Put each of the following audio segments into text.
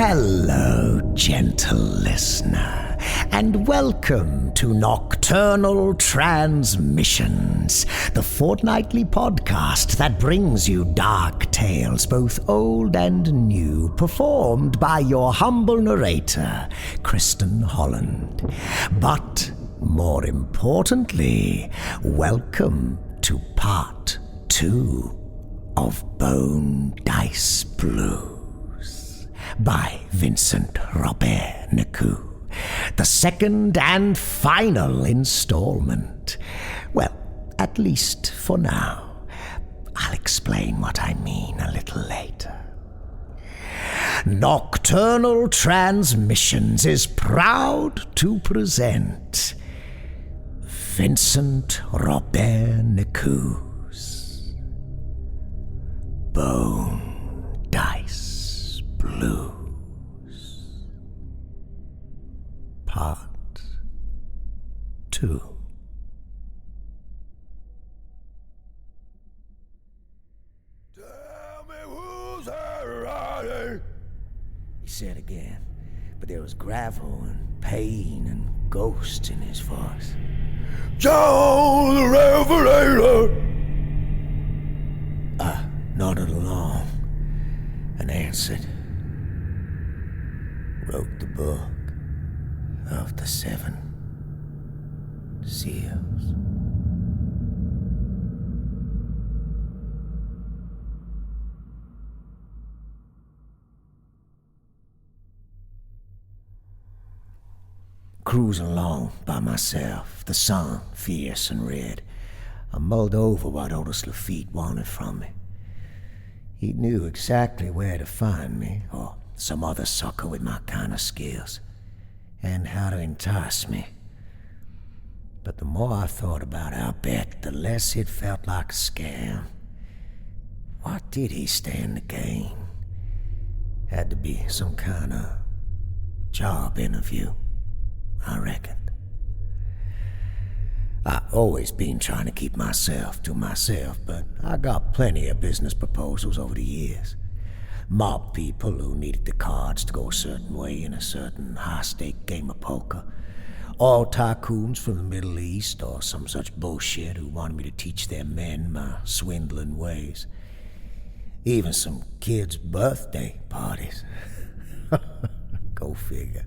Hello, gentle listener, and welcome to Nocturnal Transmissions, the fortnightly podcast that brings you dark tales, both old and new, performed by your humble narrator, Kristin Holland. But more importantly, welcome to part 2 of Bone Dice Blues by Vincent Robert Nicoud, the second and final installment. Well, at least for now. I'll explain what I mean a little later. Nocturnal Transmissions is proud to present Vincent Robert Nicoud's Bone Dice Blues, Part 2. Tell me who's riding, He said again, but there was gravel and pain and ghost in his voice. John the Revelator. I nodded along and answered. Wrote the book of the 7 seals. Cruising along by myself, the sun fierce and red, I mulled over what Otis Lafitte wanted from me. He knew exactly where to find me, or some other sucker with my kind of skills, and how to entice me. But the more I thought about our bet, the less it felt like a scam. What did he stand to gain? Had to be some kind of job interview, I reckoned. I always been trying to keep myself to myself, but I got plenty of business proposals over the years. Mob people who needed the cards to go a certain way in a certain high-stake game of poker. Oil tycoons from the Middle East or some such bullshit who wanted me to teach their men my swindling ways. Even some kids' birthday parties. Go figure.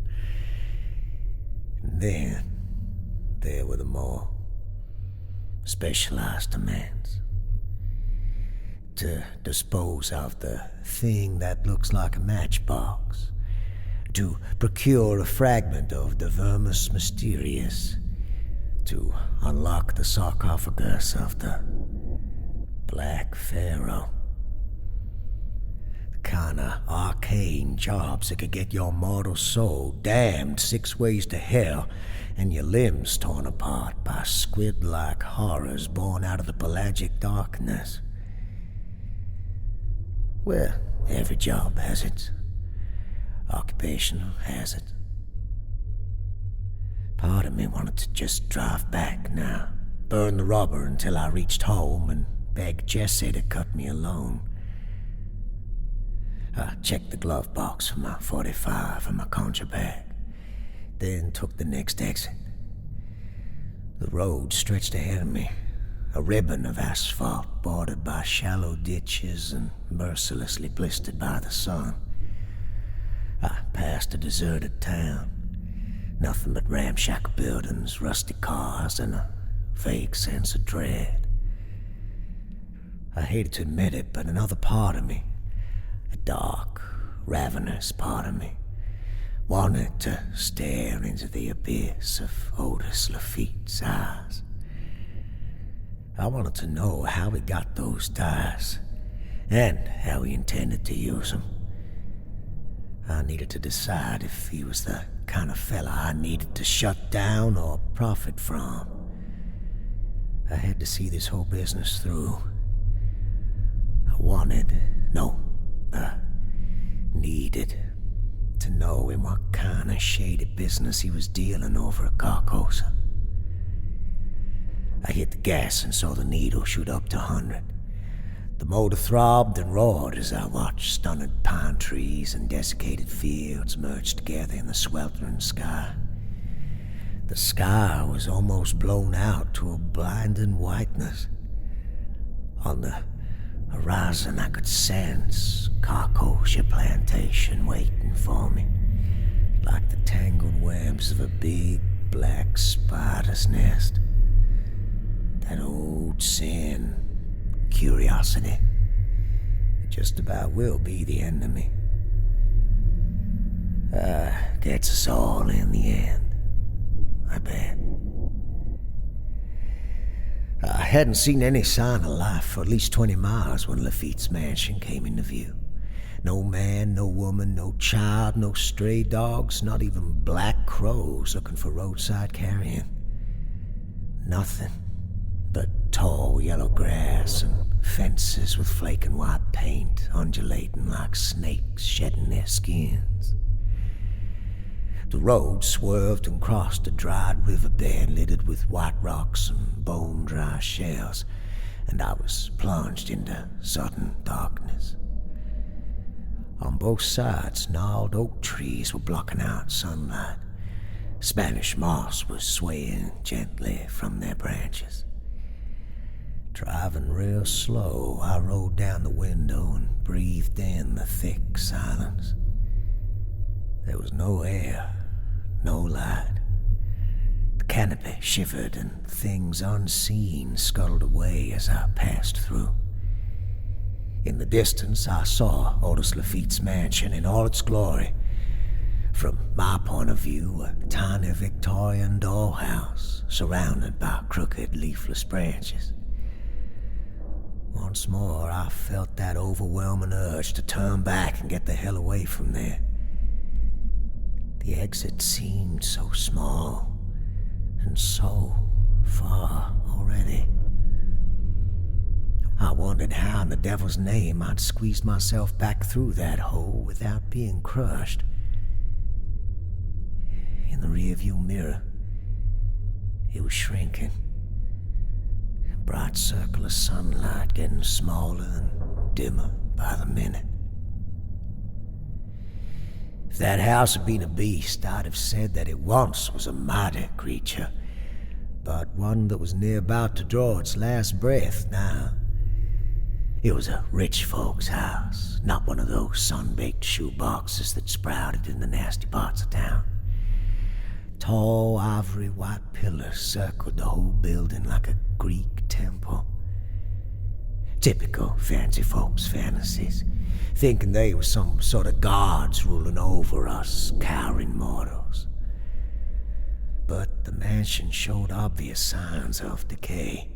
And then there were the more specialized demands. To dispose of the thing that looks like a matchbox. To procure a fragment of the Vermis Mysterious. To unlock the sarcophagus of the Black Pharaoh. The kind of arcane jobs that could get your mortal soul damned 6 ways to hell and your limbs torn apart by squid-like horrors born out of the pelagic darkness. Well, every job has its occupational hazard. Part of me wanted to just drive back now, burn the rubber until I reached home and beg Jesse to cut me a loan. I checked the glove box for my .45 and my conjure bag, then took the next exit. The road stretched ahead of me, a ribbon of asphalt bordered by shallow ditches and mercilessly blistered by the sun. I passed a deserted town, nothing but ramshackle buildings, rusty cars, and a vague sense of dread. I hated to admit it, but another part of me, a dark, ravenous part of me, wanted to stare into the abyss of Otis Lafitte's eyes. I wanted to know how he got those dice, and how he intended to use them. I needed to decide if he was the kind of fella I needed to shut down or profit from. I had to see this whole business through. I needed to know in what kind of shady business he was dealing over at Carcosa. I hit the gas and saw the needle shoot up to 100. The motor throbbed and roared as I watched stunted pine trees and desiccated fields merge together in the sweltering sky. The sky was almost blown out to a blinding whiteness. On the horizon I could sense Carcosia Plantation waiting for me, like the tangled webs of a big black spider's nest. That old sin, curiosity, it just about will be the end of me. Gets us all in the end, I bet. I hadn't seen any sign of life for at least 20 miles when Lafitte's mansion came into view. No man, no woman, no child, no stray dogs, not even black crows looking for roadside carrion. Nothing but tall yellow grass and fences with flaking white paint undulating like snakes shedding their skins. The road swerved and crossed a dried riverbed littered with white rocks and bone-dry shells, and I was plunged into sudden darkness. On both sides, gnarled oak trees were blocking out sunlight. Spanish moss was swaying gently from their branches. Driving real slow, I rolled down the window and breathed in the thick silence. There was no air, no light. The canopy shivered and things unseen scuttled away as I passed through. In the distance, I saw Otis Lafitte's mansion in all its glory. From my point of view, a tiny Victorian dollhouse surrounded by crooked, leafless branches. Once more, I felt that overwhelming urge to turn back and get the hell away from there. The exit seemed so small and so far already. I wondered how in the devil's name I'd squeeze myself back through that hole without being crushed. In the rearview mirror, it was shrinking. A bright circle of sunlight getting smaller and dimmer by the minute. If that house had been a beast, I'd have said that it once was a mighty creature, but one that was near about to draw its last breath now. It was a rich folks' house, not one of those sun-baked shoeboxes that sprouted in the nasty parts of town. Tall, ivory white pillars circled the whole building like a Greek temple. Typical fancy folks' fantasies, thinking they were some sort of gods ruling over us cowering mortals. But the mansion showed obvious signs of decay.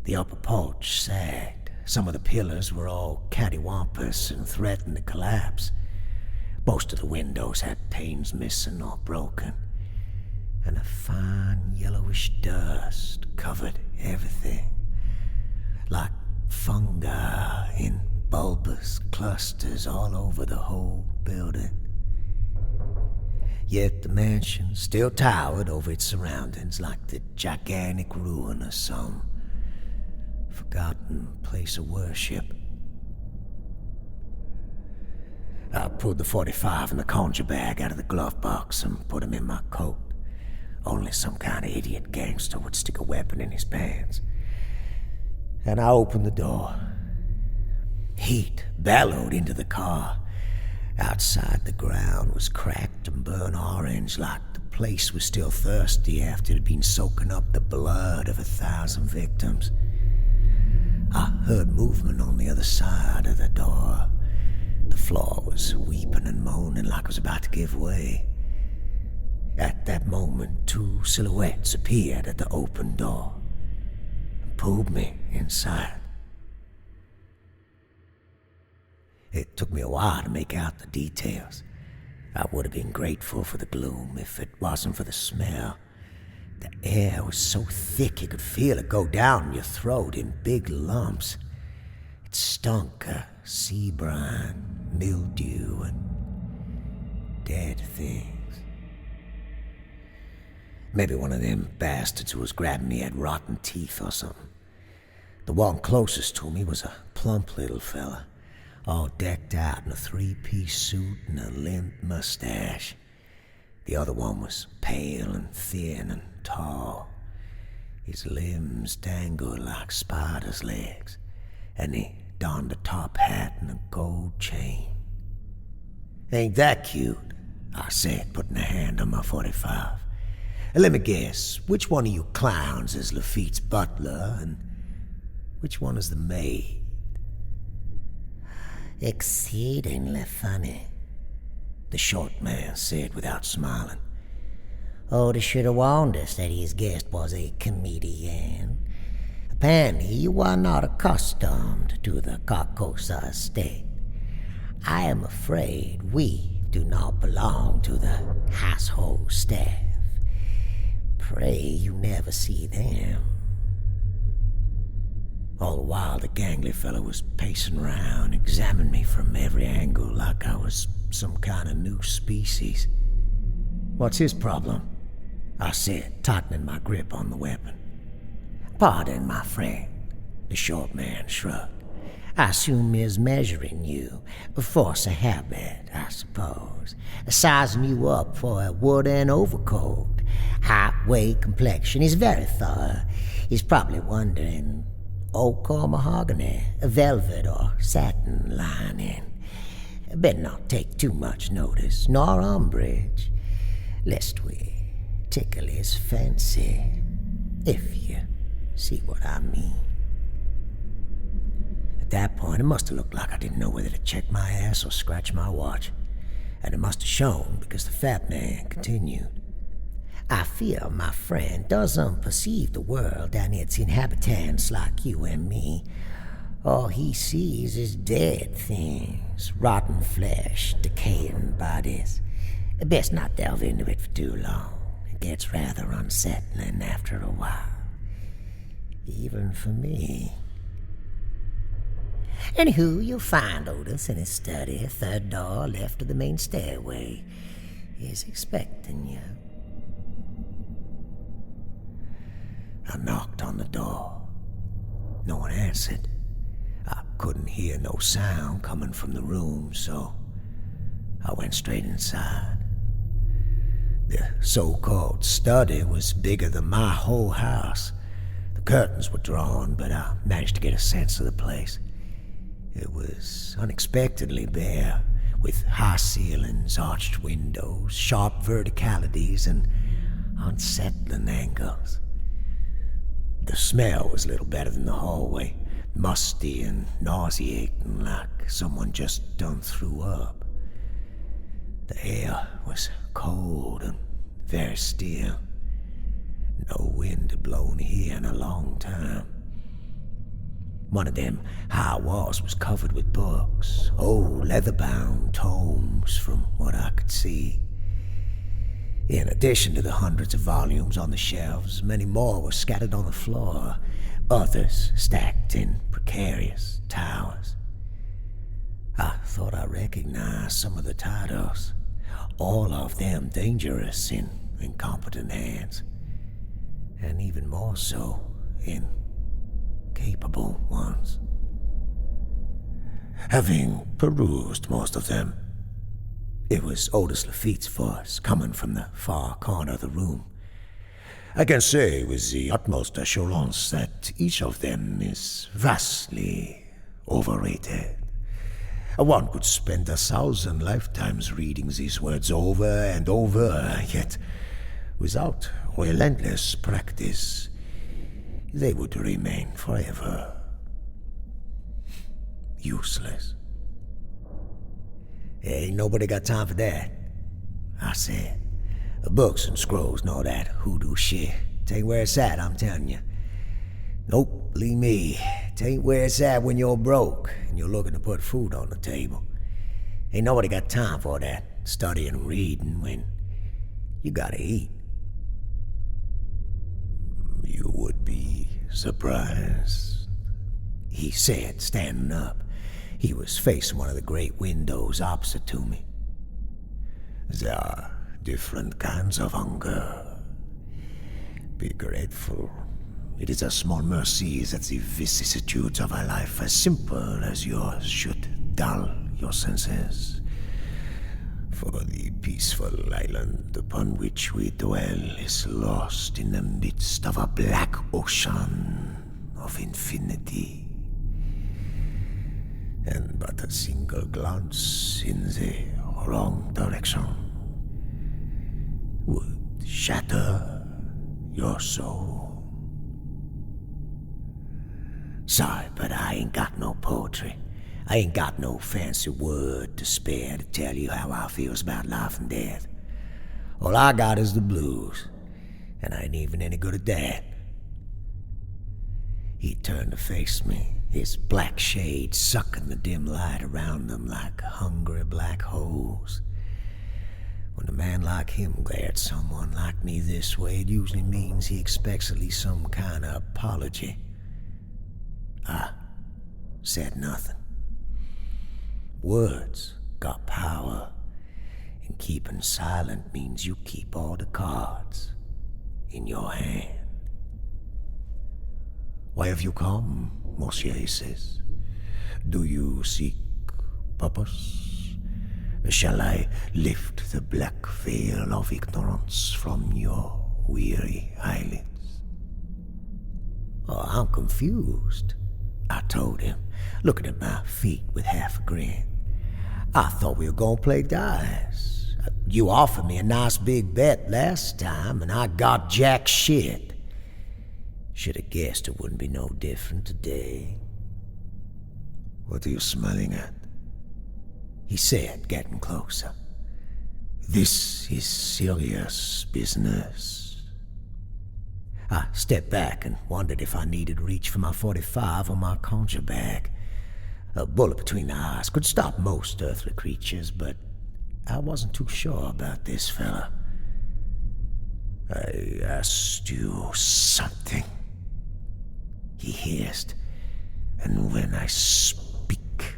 The upper porch sagged. Some of the pillars were all cattywampus and threatened to collapse. Most of the windows had panes missing or broken, and a fine yellowish dust covered everything, like fungi in bulbous clusters all over the whole building. Yet the mansion still towered over its surroundings like the gigantic ruin of some forgotten place of worship. I pulled the .45 and the conjure bag out of the glove box and put them in my coat. Only some kind of idiot gangster would stick a weapon in his pants. And I opened the door. Heat bellowed into the car. Outside, the ground was cracked and burnt orange, like the place was still thirsty after it had been soaking up the blood of 1,000 victims. I heard movement on the other side of the door. The floor was weeping and moaning like it was about to give way. At that moment, 2 silhouettes appeared at the open door and pulled me inside. It took me a while to make out the details. I would have been grateful for the gloom if it wasn't for the smell. The air was so thick you could feel it go down your throat in big lumps. It stunk of sea brine, mildew, and dead things. Maybe one of them bastards who was grabbing me had rotten teeth or something. The one closest to me was a plump little fella, all decked out in a three-piece suit and a limp mustache. The other one was pale and thin and tall. His limbs dangled like spiders' legs, and he donned a top hat and a gold chain. "Ain't that cute?" I said, putting a hand on my 45. "Let me guess, which one of you clowns is Lafitte's butler, and which one is the maid?" "Exceedingly funny," the short man said without smiling. Oda should have warned us that his guest was a comedian. Apparently you are not accustomed to the Carcosa estate. I am afraid we do not belong to the household staff. Pray you never see them." All the while, the gangly fellow was pacing round, examining me from every angle like I was some kind of new species. "What's his problem?" I said, tightening my grip on the weapon. "Pardon, my friend," the short man shrugged. "I assume he is measuring you. Force of habit, I suppose. Sizing you up for a wooden overcoat. Height, weight, complexion. He's very thorough. He's probably wondering, oak or mahogany, velvet or satin lining. Better not take too much notice, nor umbrage, lest we tickle his fancy, if you see what I mean." At that point, it must have looked like I didn't know whether to check my ass or scratch my watch. And it must have shown because the fat man continued. "I fear my friend doesn't perceive the world and its inhabitants like you and me. All he sees is dead things, rotten flesh, decaying bodies. Best not delve into it for too long. It gets rather unsettling after a while. Even for me. Anywho, you'll find Otis in his study, third door left of the main stairway. He's expecting you." I knocked on the door. No one answered. I couldn't hear no sound coming from the room, so I went straight inside. The so-called study was bigger than my whole house. The curtains were drawn, but I managed to get a sense of the place. It was unexpectedly bare, with high ceilings, arched windows, sharp verticalities, and unsettling angles. The smell was little better than the hallway, musty and nauseating, like someone just done threw up. The air was cold and very still. No wind had blown here in a long time. One of them high walls was covered with books, old leather-bound tomes from what I could see. In addition to the hundreds of volumes on the shelves, many more were scattered on the floor, others stacked in precarious towers. I thought I recognized some of the titles, all of them dangerous in incompetent hands, and even more so in capable ones. Having perused most of them, it was Otis Lafitte's voice coming from the far corner of the room. I can say with the utmost assurance that each of them is vastly overrated. One could spend 1,000 lifetimes reading these words over and over, yet without relentless practice, they would remain forever useless. "Ain't nobody got time for that," I said. "Books and scrolls and all that hoodoo shit. Tain't where it's at, I'm telling you. Nope, believe me, tain't where it's at when you're broke and you're looking to put food on the table. Ain't nobody got time for that studying and reading when you gotta eat." "You would be surprised," he said, standing up. He was facing one of the great windows opposite to me. "There are different kinds of hunger. Be grateful it is a small mercy that the vicissitudes of a life as simple as yours should dull your senses. For the peaceful island upon which we dwell is lost in the midst of a black ocean of infinity. And but a single glance in the wrong direction would shatter your soul. Sorry, but I ain't got no poetry. I ain't got no fancy word to spare to tell you how I feels about life and death. All I got is the blues, and I ain't even any good at that. He turned to face me, his black shades sucking the dim light around them like hungry black holes. When a man like him glares at someone like me this way, it usually means he expects at least some kind of apology. I said nothing. Words got power, and keeping silent means you keep all the cards in your hand. Why have you come, Monsieur, he says? Do you seek purpose? Shall I lift the black veil of ignorance from your weary eyelids? Oh, I'm confused, I told him, looking at my feet with half a grin. I thought we were gonna play dice. You offered me a nice big bet last time, and I got jack shit. Should have guessed it wouldn't be no different today. What are you smiling at? He said, getting closer. This is serious business. I stepped back and wondered if I needed to reach for my .45 or my conjure bag. A bullet between the eyes could stop most earthly creatures, but I wasn't too sure about this fella. I asked you something, he hissed, and when I speak,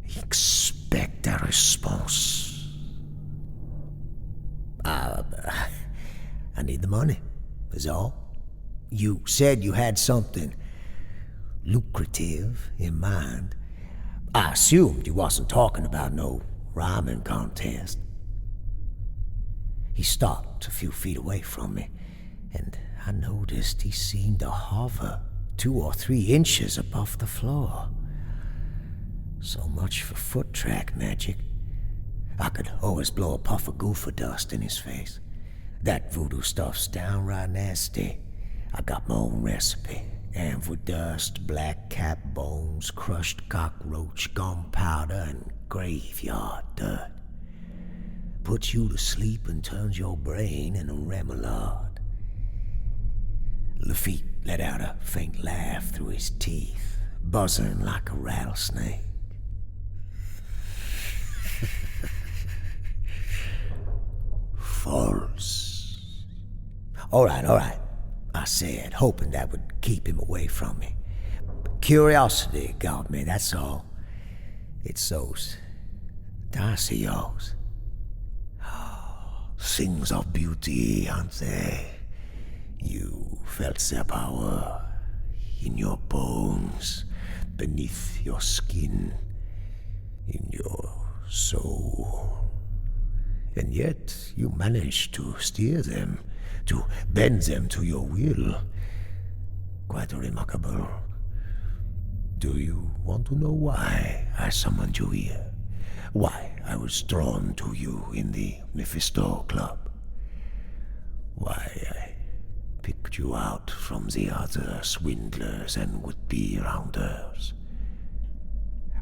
expect a response. I need the money, is all. You said you had something lucrative in mind. I assumed you wasn't talking about no rhyming contest. He stopped a few feet away from me, and I noticed he seemed to hover 2 or 3 inches above the floor. So much for foot track magic. I could always blow a puff of gopher dust in his face. That voodoo stuff's downright nasty. I got my own recipe. Amber dust, black cat bones, crushed cockroach, gunpowder, and graveyard dirt. Puts you to sleep and turns your brain in a remoulade. Lafitte let out a faint laugh through his teeth, buzzing like a rattlesnake. False. All right, I said, hoping that would keep him away from me. Curiosity got me, that's all. It's those dice of yours. Things of beauty, aren't they? You felt their power in your bones, beneath your skin, in your soul. And yet you managed to steer them, to bend them to your will. Quite remarkable. Do you want to know why I summoned you here? Why I was drawn to you in the Mephisto Club? Why I picked you out from the other swindlers and would-be rounders?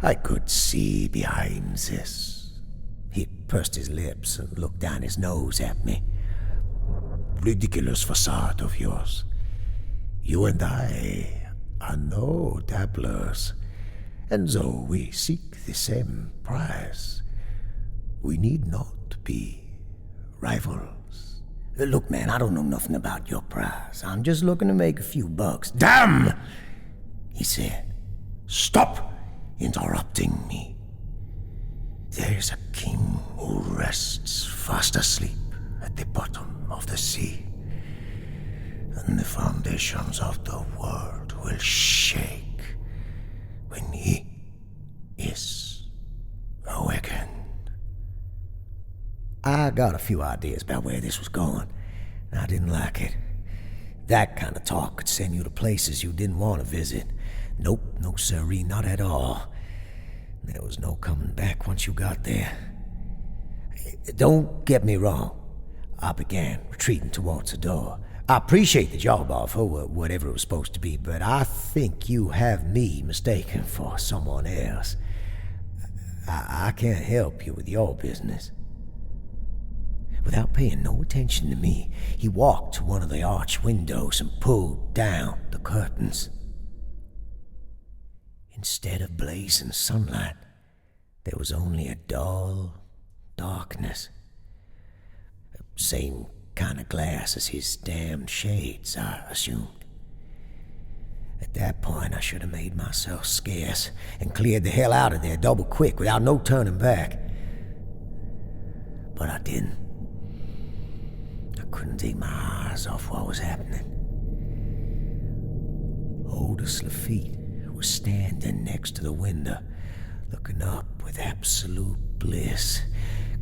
I could see behind this. He pursed his lips and looked down his nose at me. Ridiculous facade of yours. You and I are no dabblers, and though we seek the same prize, we need not be rivals. Look, man, I don't know nothing about your prize. I'm just looking to make a few bucks. Damn! He said. Stop interrupting me. There is a king who rests fast asleep at the bottom of the sea. and the foundations of the world will shake when he is awakened. I got a few ideas about where this was going, and I didn't like it. That kind of talk could send you to places you didn't want to visit. Nope, no siree, not at all. There was no coming back once you got there. Don't get me wrong. I began retreating towards the door. I appreciate the job offer, whatever it was supposed to be, but I think you have me mistaken for someone else. I can't help you with your business. Without paying no attention to me, he walked to one of the arch windows and pulled down the curtains. Instead of blazing sunlight, there was only a dull darkness. Same kind of glass as his damned shades, I assumed. At that point, I should have made myself scarce and cleared the hell out of there double quick without no turning back. But I didn't. I couldn't take my eyes off what was happening. Otis Lafitte was standing next to the window, looking up with absolute bliss.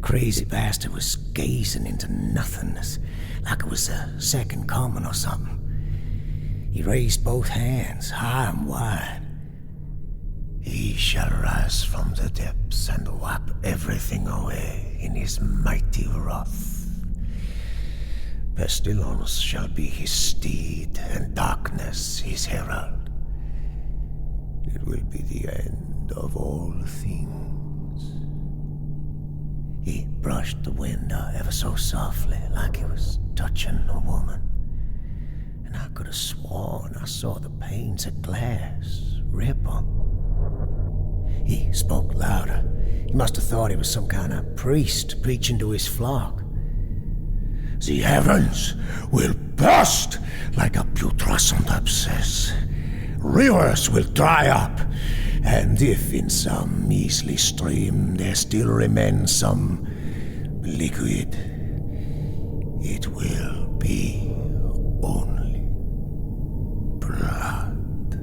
Crazy bastard was gazing into nothingness, like it was a second coming or something. He raised both hands, high and wide. He shall rise from the depths and wipe everything away in his mighty wrath. Pestilence shall be his steed, and darkness his herald. It will be the end of all things. He brushed the window ever so softly, like he was touching a woman. And I could have sworn I saw the panes of glass ripple. He spoke louder. He must have thought he was some kind of priest preaching to his flock. The heavens will burst like a putrescent abscess. Rivers will dry up, and if in some measly stream there still remains some liquid, it will be only blood.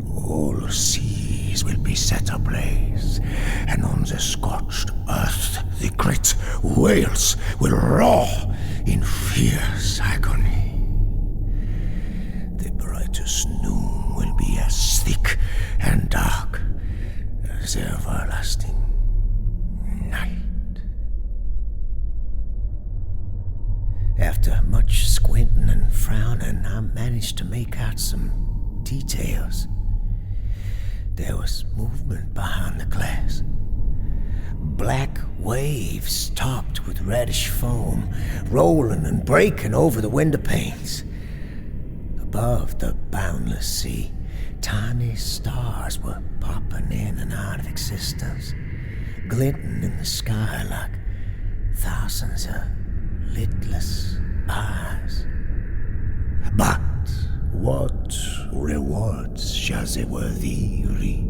All seas will be set ablaze, and on the scorched earth the great whales will roar in fierce agony. The brightest noon will be as thick and dark as everlasting night. After much squinting and frowning, I managed to make out some details. There was movement behind the glass. Black waves topped with reddish foam, rolling and breaking over the window panes. Above the boundless sea, tiny stars were popping in and out of existence, glinting in the sky like thousands of lidless eyes. But what rewards shall the worthy reap?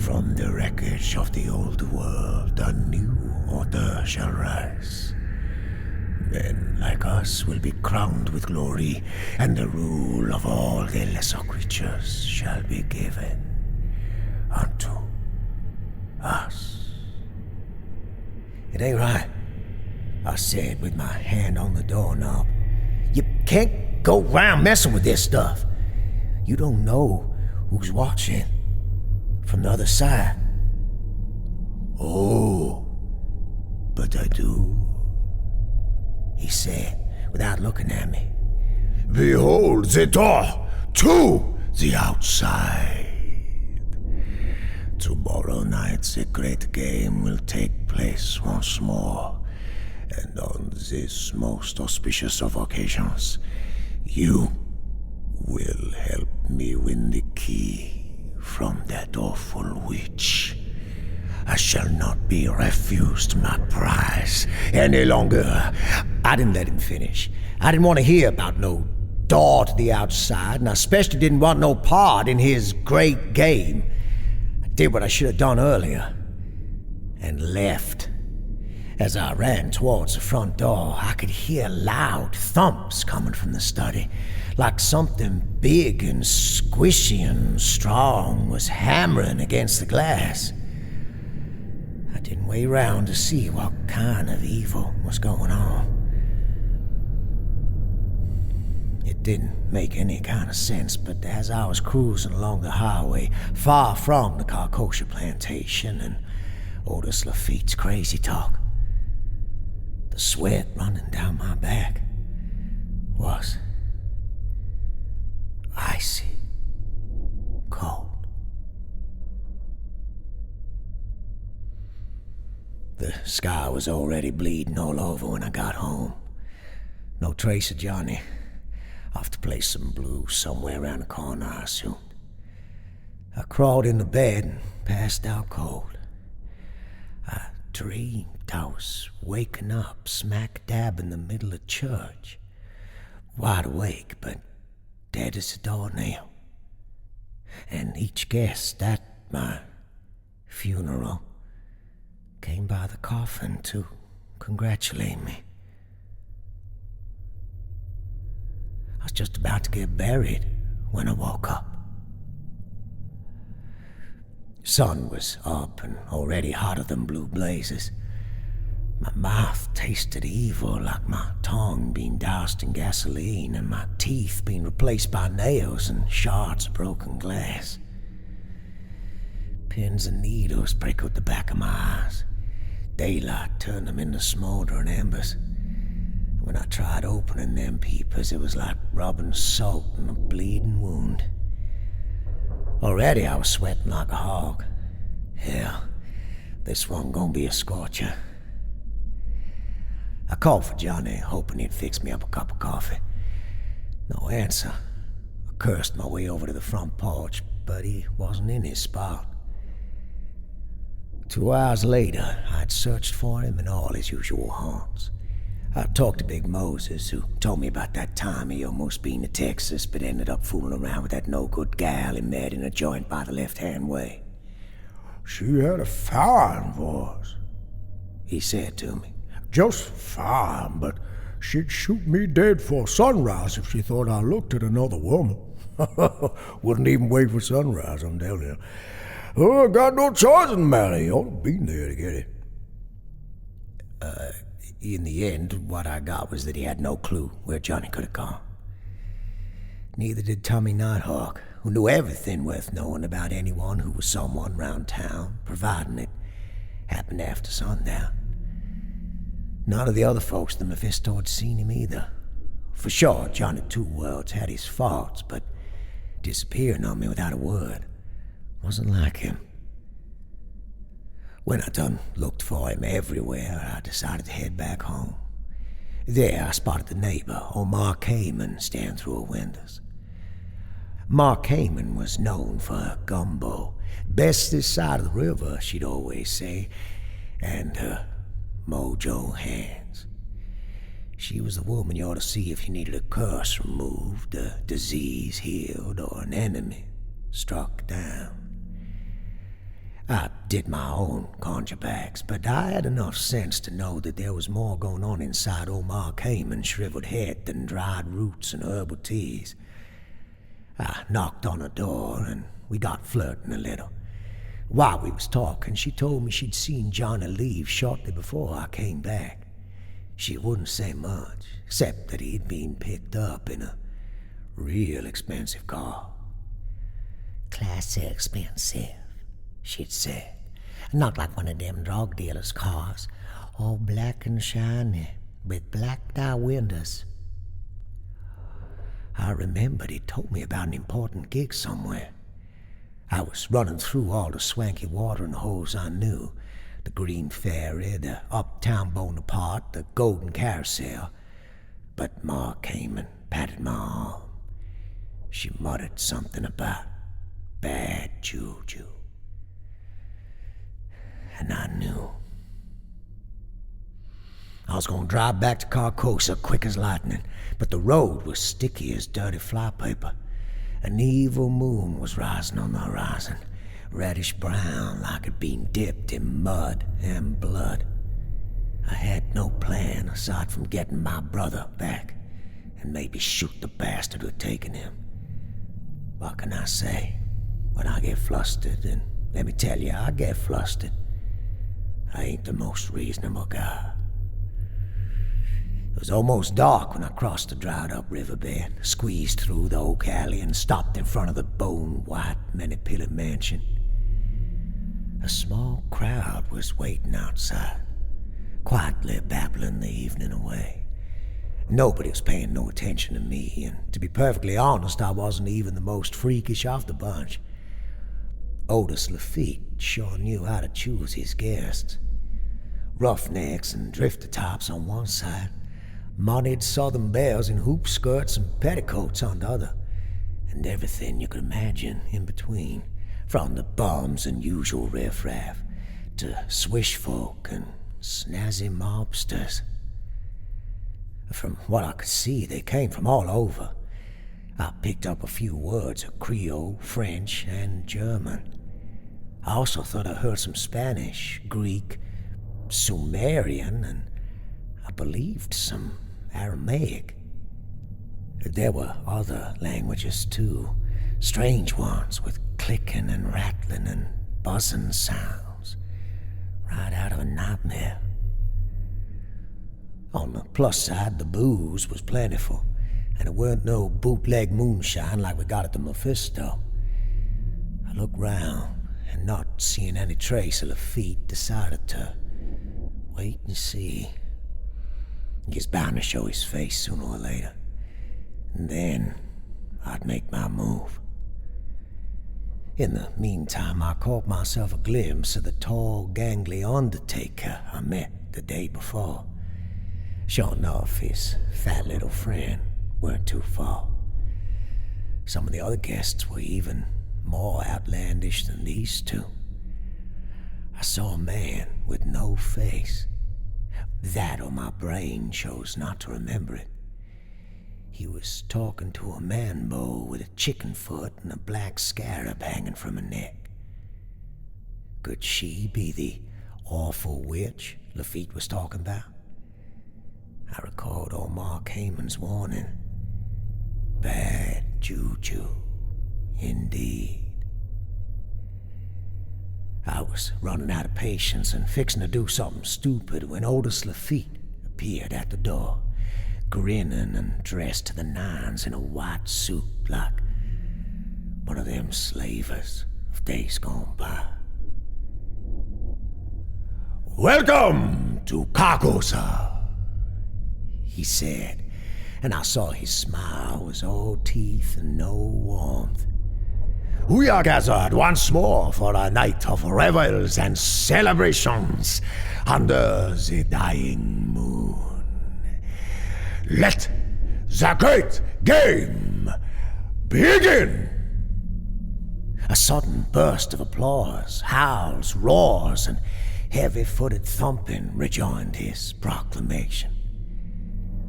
From the wreckage of the old world, a new order shall rise. Men like us will be crowned with glory, and the rule of all the lesser creatures shall be given unto us. It ain't right, I said with my hand on the doorknob. You can't go round messing with this stuff. You don't know who's watching from the other side. Oh, but I do, he said, without looking at me. Behold the door to the outside. Tomorrow night the great game will take place once more, and on this most auspicious of occasions, you will help me win the key from that awful witch. I shall not be refused my prize any longer. I didn't let him finish. I didn't want to hear about no door to the outside, and I especially didn't want no part in his great game. I did what I should have done earlier, and left. As I ran towards the front door, I could hear loud thumps coming from the study, like something big and squishy and strong was hammering against the glass. I didn't wait around to see what kind of evil was going on. It didn't make any kind of sense, but as I was cruising along the highway, far from the Carcosa plantation and Otis Lafitte's crazy talk, the sweat running down my back was icy cold. The sky was already bleeding all over when I got home. No trace of Johnny. Off to play some blues somewhere around the corner, I assumed. I crawled into bed and passed out cold. I dreamed I was waking up smack dab in the middle of church, wide awake but dead as a doornail. And each guest at my funeral came by the coffin to congratulate me. I was just about to get buried when I woke up. Sun was up and already hotter than blue blazes. My mouth tasted evil, like my tongue being doused in gasoline and my teeth being replaced by nails and shards of broken glass. Pins and needles prickled the back of my eyes. Daylight turned them into smoldering embers. When I tried opening them peepers, it was like rubbing salt in a bleeding wound. Already I was sweating like a hog. Hell, this one gonna be a scorcher. I called for Johnny, hoping he'd fix me up a cup of coffee. No answer. I cursed my way over to the front porch, but he wasn't in his spot. 2 hours later, I'd searched for him in all his usual haunts. I talked to Big Moses, who told me about that time he almost been to Texas, but ended up fooling around with that no-good gal he met in a joint by the left-hand way. She had a fine voice, he said to me. Just fine, but she'd shoot me dead for sunrise if she thought I looked at another woman. Wouldn't even wait for sunrise, I'm telling you. Oh, I got no choice in the matter. You ought to have been there to get it. In the end, what I got was that he had no clue where Johnny could have gone. Neither did Tommy Nighthawk, who knew everything worth knowing about anyone who was someone round town, providing it happened after sundown. None of the other folks in the Mephisto had seen him either. For sure, Johnny Two Worlds had his faults, but disappearing on me without a word wasn't like him. When I done looked for him everywhere, I decided to head back home. There, I spotted the neighbor, Mark Heyman, staring through her windows. Mark Heyman was known for her gumbo. Best this side of the river, she'd always say, and her mojo hands. She was the woman you ought to see if you needed a curse removed, a disease healed, or an enemy struck down. I did my own conjure backs, but I had enough sense to know that there was more going on inside old Mark Heyman's shriveled head than dried roots and herbal teas. I knocked on her door, and we got flirting a little. While we was talking, she told me she'd seen Johnny leave shortly before I came back. She wouldn't say much, except that he'd been picked up in a real expensive car. Classy expensive, she'd said. Not like one of them drug dealers' cars, all black and shiny, with blacked out windows. I remembered he'd told me about an important gig somewhere. I was running through all the swanky watering holes I knew, the Green Ferry, the Uptown Bonaparte, the Golden Carousel, but Ma came and patted my arm. She muttered something about bad juju. And I knew. I was going to drive back to Carcosa quick as lightning, but the road was sticky as dirty flypaper. An evil moon was rising on the horizon, reddish brown like it'd been dipped in mud and blood. I had no plan aside from getting my brother back and maybe shoot the bastard who'd taken him. What can I say? When I get flustered, and let me tell you, I get flustered, I ain't the most reasonable guy. It was almost dark when I crossed the dried-up riverbed, squeezed through the oak alley, and stopped in front of the bone-white, many-pillared mansion. A small crowd was waiting outside, quietly babbling the evening away. Nobody was paying no attention to me, and to be perfectly honest, I wasn't even the most freakish of the bunch. Otis Lafitte sure knew how to choose his guests. Roughnecks and drifter-tops on one side, moneyed southern belles in hoop skirts and petticoats on the other, and everything you could imagine in between, from the bums and usual riffraff to swish folk and snazzy mobsters. From what I could see, they came from all over. I picked up a few words of Creole, French, and German. I also thought I heard some Spanish, Greek, Sumerian, and I believed some Aramaic. There were other languages too, strange ones with clicking and rattling and buzzing sounds, right out of a nightmare. On the plus side, the booze was plentiful, and it weren't no bootleg moonshine like we got at the Mephisto. I looked round, and not seeing any trace of Lafitte, decided to wait and see. He's bound to show his face sooner or later, and then I'd make my move. In the meantime, I caught myself a glimpse of the tall, gangly undertaker I met the day before. Sure enough, his fat little friend weren't too far. Some of the other guests were even more outlandish than these two. I saw a man with no face. That or my brain chose not to remember it. He was talking to a man-bow with a chicken foot and a black scarab hanging from her neck. Could she be the awful witch Lafitte was talking about? I recalled old Mark Heyman's warning. Bad juju, indeed. I was running out of patience and fixing to do something stupid when Otis Lafitte appeared at the door, grinning and dressed to the nines in a white suit like one of them slavers of days gone by. Welcome to Carcosa, he said, and I saw his smile was all teeth and no warmth. We are gathered once more for a night of revels and celebrations under the dying moon. Let the great game begin! A sudden burst of applause, howls, roars, and heavy-footed thumping rejoined his proclamation.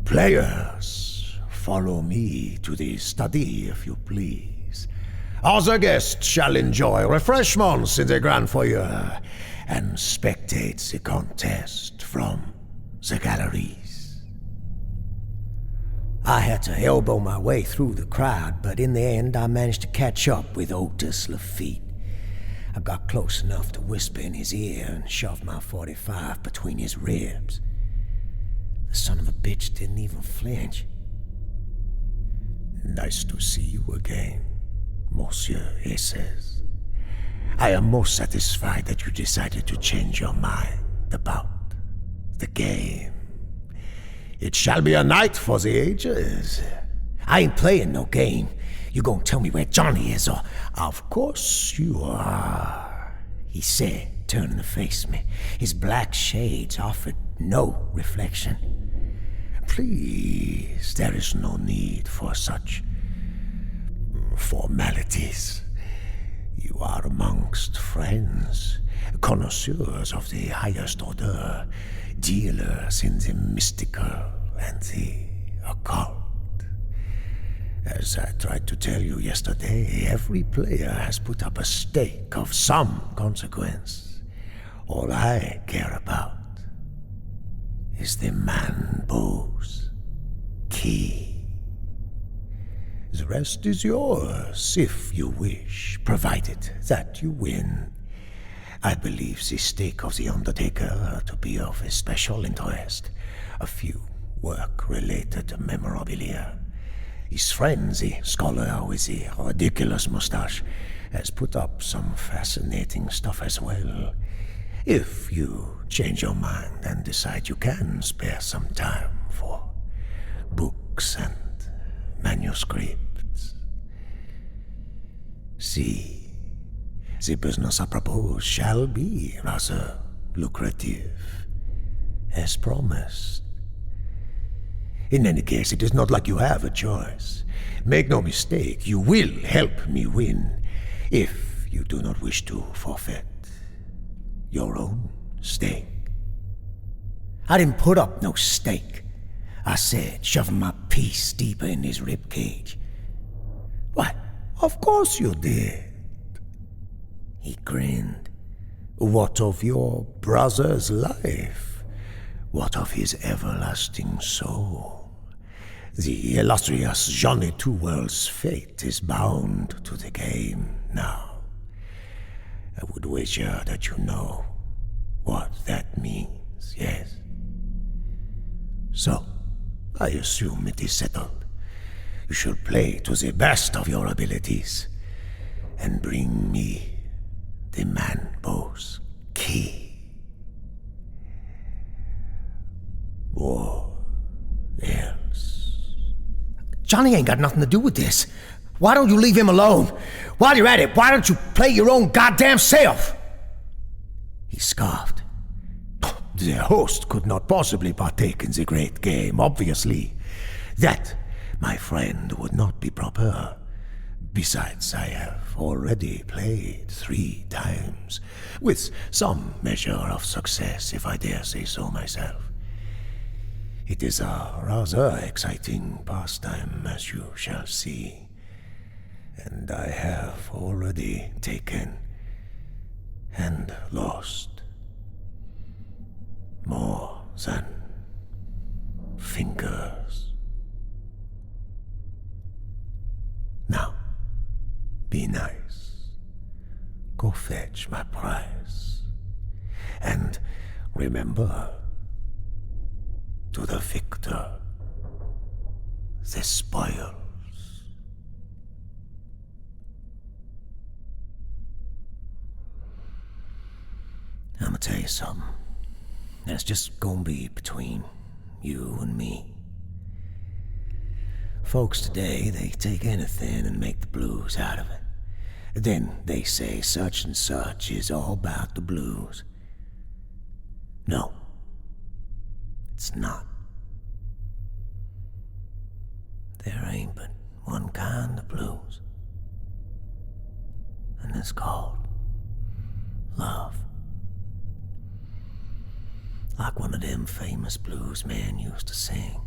Players, follow me to the study, if you please. Other guests shall enjoy refreshments in the grand foyer and spectate the contest from the galleries. I had to elbow my way through the crowd, but in the end I managed to catch up with Otis Lafitte. I got close enough to whisper in his ear and shove my .45 between his ribs. The son of a bitch didn't even flinch. Nice to see you again, Monsieur Esses. I am most satisfied that you decided to change your mind about the game. It shall be a night for the ages. I ain't playing no game. You gonna tell me where Johnny is, or... Of course you are, he said, turning to face me. His black shades offered no reflection. Please, there is no need for such formalities. You are amongst friends, connoisseurs of the highest order, dealers in the mystical and the occult. As I tried to tell you yesterday, every player has put up a stake of some consequence. All I care about is the Manbo's key. The rest is yours, if you wish, provided that you win. I believe the stake of the Undertaker to be of especial interest. A few work-related memorabilia. His friend, the scholar with the ridiculous mustache, has put up some fascinating stuff as well. If you change your mind and decide you can spare some time for books and manuscripts. See, the business I propose shall be rather lucrative, as promised. In any case, it is not like you have a choice. Make no mistake, you will help me win, if you do not wish to forfeit your own stake. I didn't put up no stake, I said, shoving my piece deeper in his ribcage. Why, of course you did. He grinned. What of your brother's life? What of his everlasting soul? The illustrious Johnny Two Worlds' fate is bound to the game now. I would wager that you know what that means, yes? So, I assume it is settled. You shall play to the best of your abilities and bring me the Manbo's key. Or else. Johnny ain't got nothing to do with this. Why don't you leave him alone? While you're at it, why don't you play your own goddamn self? He scoffed. The host could not possibly partake in the great game, obviously. That, my friend, would not be proper. Besides, I have already played 3 times, with some measure of success, if I dare say so myself. It is a rather exciting pastime, as you shall see, and I have already taken and lost more than fingers. Now, be nice. Go fetch my prize. And remember, to the victor, the spoils. I'm gonna tell you something. That's just gonna be between you and me. Folks today, they take anything and make the blues out of it. Then they say such and such is all about the blues. No, it's not. There ain't but one kind of blues, and it's called love. Like one of them famous blues men used to sing.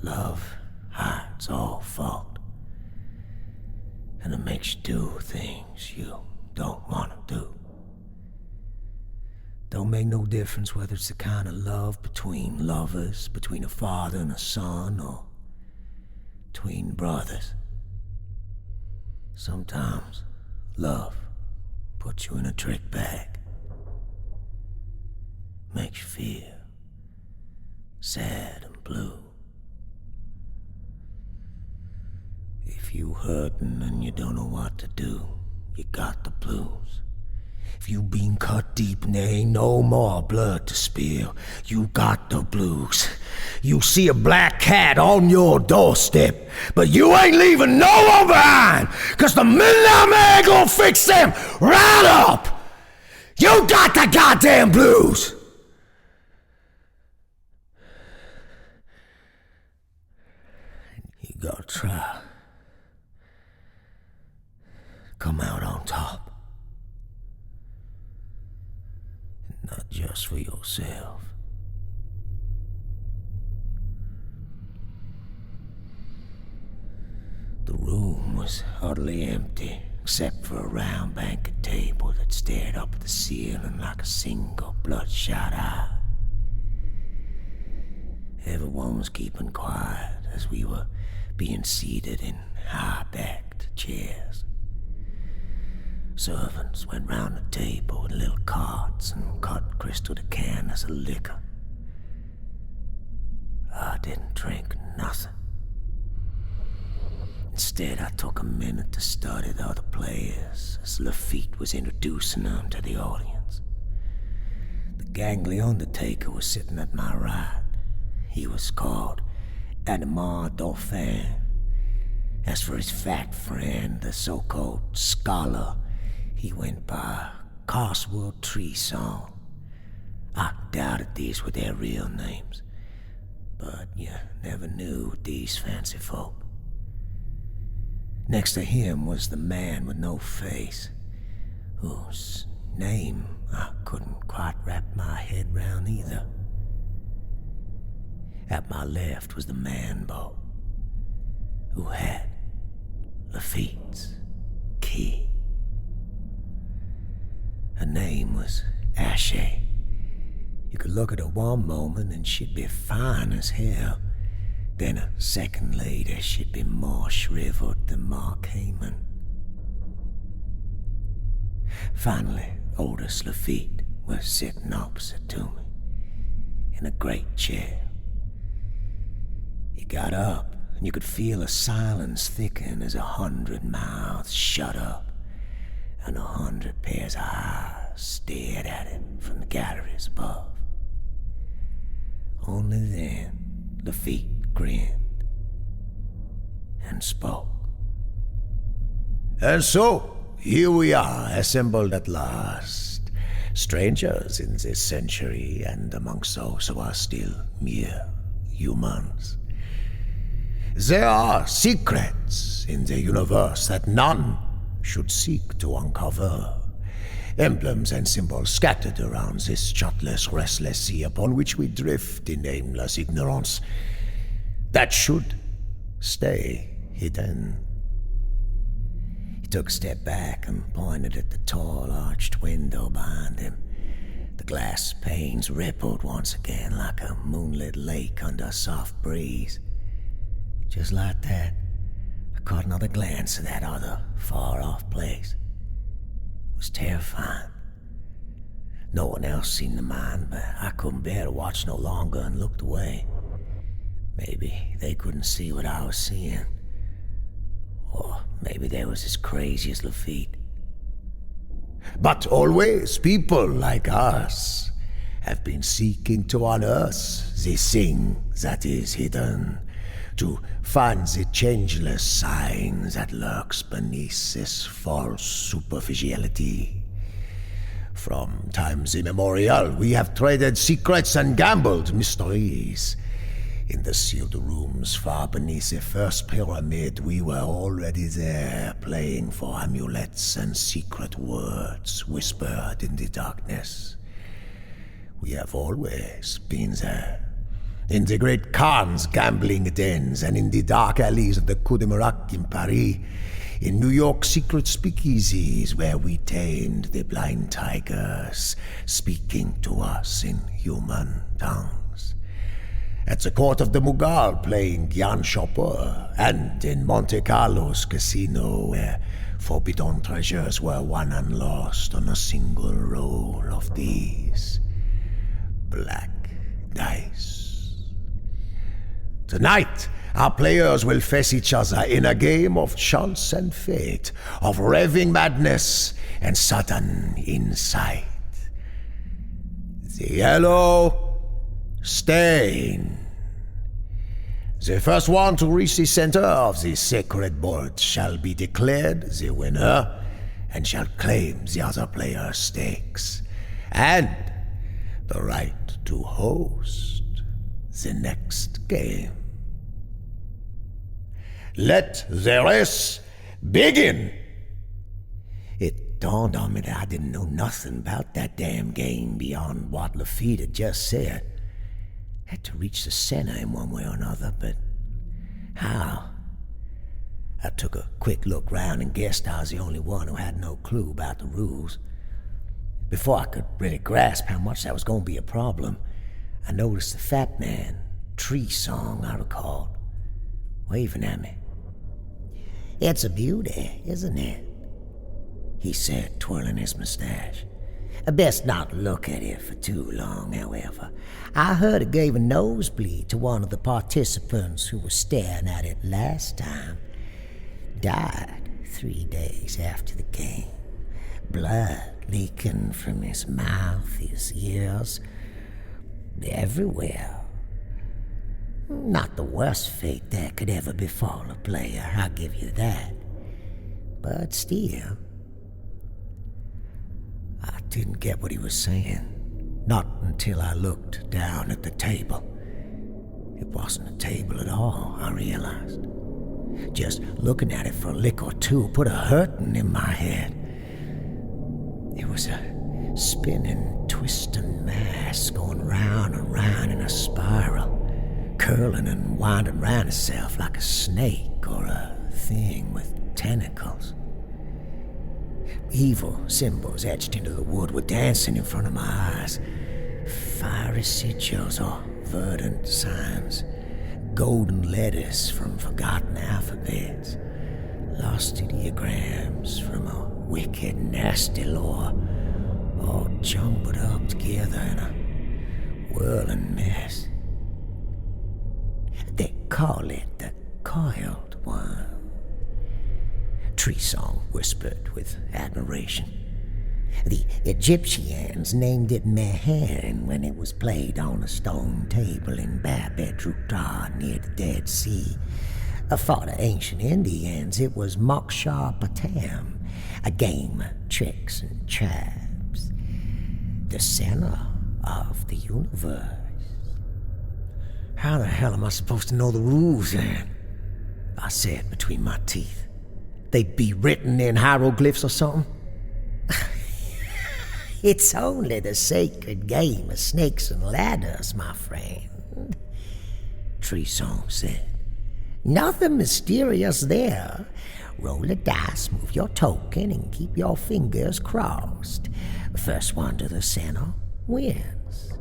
Love hides all fault, and it makes you do things you don't want to do. Don't make no difference whether it's the kind of love between lovers, between a father and a son, or between brothers. Sometimes love puts you in a trick bag. Makes you feel sad and blue. If you hurtin' and you don't know what to do, you got the blues. If you been cut deep and there ain't no more blood to spill, you got the blues. You see a black cat on your doorstep, but you ain't leaving no one behind, 'cause the Midnight Man gonna fix them right up. You got the goddamn blues. You gotta try. Come out on top. Not just for yourself. The room was utterly empty, except for a round banquet table that stared up at the ceiling like a single bloodshot eye. Everyone was keeping quiet as we were being seated in high-backed chairs. Servants went round the table with little carts and cut Crystal decanters of liquor. I didn't drink nothing. Instead, I took a minute to study the other players as Lafitte was introducing them to the audience. The gangly undertaker was sitting at my right. He was called Adamar Dauphin. As for his fat friend, the so-called scholar, he went by Carswell Treesong. I doubted these were their real names, but you never knew these fancy folk. Next to him was the man with no face, whose name I couldn't quite wrap my head round either. At my left was the man-bow, who had Lafitte's key. Her name was Ashe. You could look at her one moment and she'd be fine as hell. Then a second later, she'd be more shriveled than Mark Heyman. Finally, Otis Lafitte was sitting opposite to me, in a great chair. He got up, and you could feel a silence thicken as 100 mouths shut up, and 100 pairs of eyes stared at him from the galleries above. Only then, Lafitte grinned and spoke. And so, here we are, assembled at last. Strangers in this century, and amongst those who are still mere humans. There are secrets in the universe that none should seek to uncover. Emblems and symbols scattered around this chartless, restless sea upon which we drift in aimless ignorance, that should stay hidden. He took a step back and pointed at the tall, arched window behind him. The glass panes rippled once again like a moonlit lake under a soft breeze. Just like that, I caught another glance of that other, far-off place. It was terrifying. No one else seemed to mind, but I couldn't bear to watch no longer and looked away. Maybe they couldn't see what I was seeing. Or maybe they was as crazy as Lafitte. But always people like us have been seeking to unearth the thing that is hidden, to find the changeless sign that lurks beneath this false superficiality. From times immemorial, we have traded secrets and gambled mysteries. In the sealed rooms far beneath the first pyramid, we were already there, playing for amulets and secret words whispered in the darkness. We have always been there. In the great Khan's gambling dens, and in the dark alleys of the Coup de Mirac in Paris, in New York's secret speakeasies where we tamed the blind tigers, speaking to us in human tongues. At the court of the Mughal playing Gyan Chopper, and in Monte Carlo's casino where forbidden treasures were won and lost on a single roll of these black dice. Tonight, our players will face each other in a game of chance and fate, of raving madness and sudden insight. The yellow stain. The first one to reach the center of the sacred board shall be declared the winner and shall claim the other player's stakes and the right to host the next game. Let the race begin! It dawned on me that I didn't know nothing about that damn game beyond what Lafitte had just said. Had to reach the center in one way or another, but how? I took a quick look round and guessed I was the only one who had no clue about the rules. Before I could really grasp how much that was going to be a problem, I noticed the fat man, Tree Song, I recalled, waving at me. It's a beauty, isn't it? He said, twirling his mustache. Best not look at it for too long, however. I heard it gave a nosebleed to one of the participants who was staring at it last time. Died 3 days after the game. Blood leaking from his mouth, his ears, everywhere. Not the worst fate that could ever befall a player, I'll give you that. But still, I didn't get what he was saying, not until I looked down at the table. It wasn't a table at all, I realized. Just looking at it for a lick or two put a hurting in my head. It was a spinning, twisting mass going round and round in a spiral, curling and winding round itself like a snake or a thing with tentacles. Evil symbols etched into the wood were dancing in front of my eyes. Fiery sigils or verdant signs. Golden letters from forgotten alphabets. Lost ideograms from a wicked, nasty lore. All jumbled up together in a whirling mess. They call it the Coiled One. Tree Song whispered with admiration. The Egyptians named it Mehen when it was played on a stone table in Babetruta near the Dead Sea. For the ancient Indians, it was Moksha Patam, a game of tricks and traps. The center of the universe. How the hell am I supposed to know the rules then? I said between my teeth. They'd be written in hieroglyphs or something? It's only the sacred game of snakes and ladders, my friend, Tree Song said. Nothing mysterious there. Roll a dice, move your token, and keep your fingers crossed. First one to the center wins.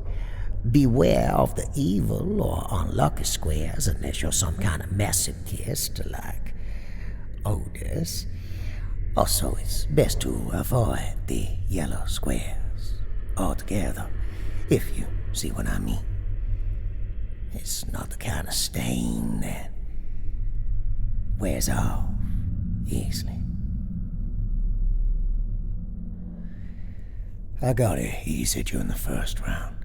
Beware of the evil or unlucky squares unless you're some kind of masochist like Otis. Also, it's best to avoid the yellow squares altogether, if you see what I mean. It's not the kind of stain that wears off easily. I got it easy during the first round.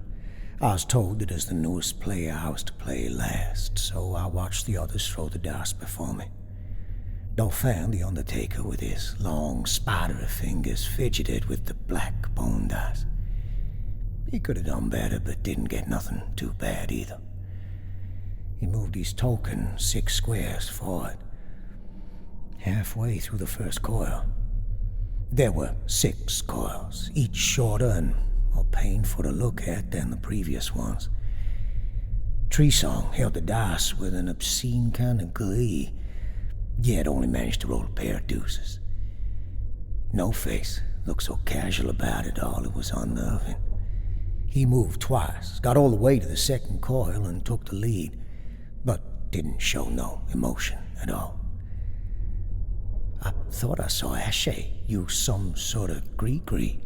I was told that as the newest player I was to play last, so I watched the others throw the dice before me. Dauphin, the Undertaker, with his long, spidery fingers, fidgeted with the black bone dice. He could have done better, but didn't get nothing too bad either. He moved his token 6 squares forward, halfway through the first coil. There were 6 coils, each shorter and more painful to look at than the previous ones. Tree Song held the dice with an obscene kind of glee, yet only managed to roll a pair of deuces. No Face looked so casual about it all, it was unnerving. He moved twice, got all the way to the second coil and took the lead, but didn't show no emotion at all. I thought I saw Ashe use some sort of gree-gree,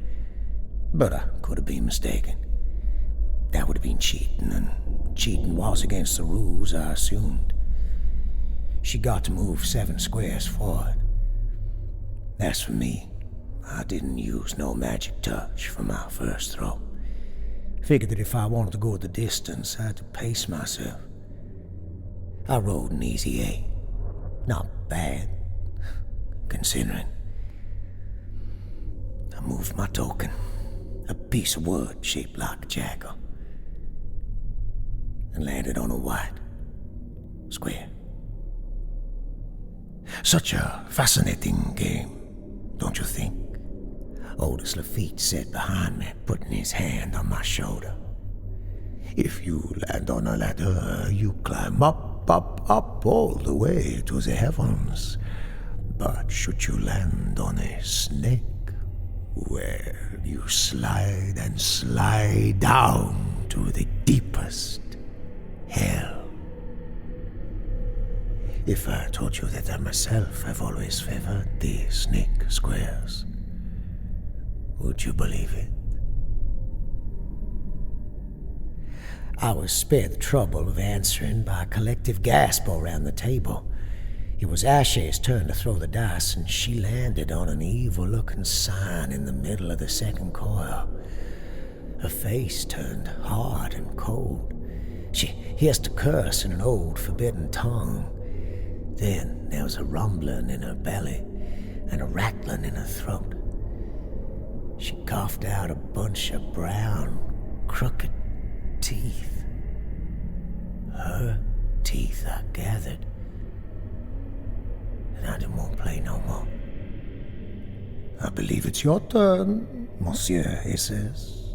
but I could have been mistaken. That would have been cheating, and cheating was against the rules, I assumed. She got to move 7 squares forward. As for me, I didn't use no magic touch for my first throw. Figured that if I wanted to go the distance, I had to pace myself. I rolled an easy 8. Not bad, considering. I moved my token, a piece of wood shaped like a jackal, and landed on a white square. Such a fascinating game, don't you think? Otis Lafitte said behind me, putting his hand on my shoulder. If you land on a ladder, you climb up, up, up all the way to the heavens. But should you land on a snake, well, you slide and slide down to the deepest hell. if I told you that I myself have always favored the snake squares, would you believe it? I was spared the trouble of answering by a collective gasp all round the table. It was Ashley's turn to throw the dice, and she landed on an evil-looking sign in the middle of the second coil. Her face turned hard and cold. She hissed a curse in an old, forbidden tongue. Then there was a rumbling in her belly and a rattling in her throat. She coughed out a bunch of brown, crooked teeth. Her teeth, I gathered. And I didn't want to play no more. I believe it's your turn, Monsieur Esses,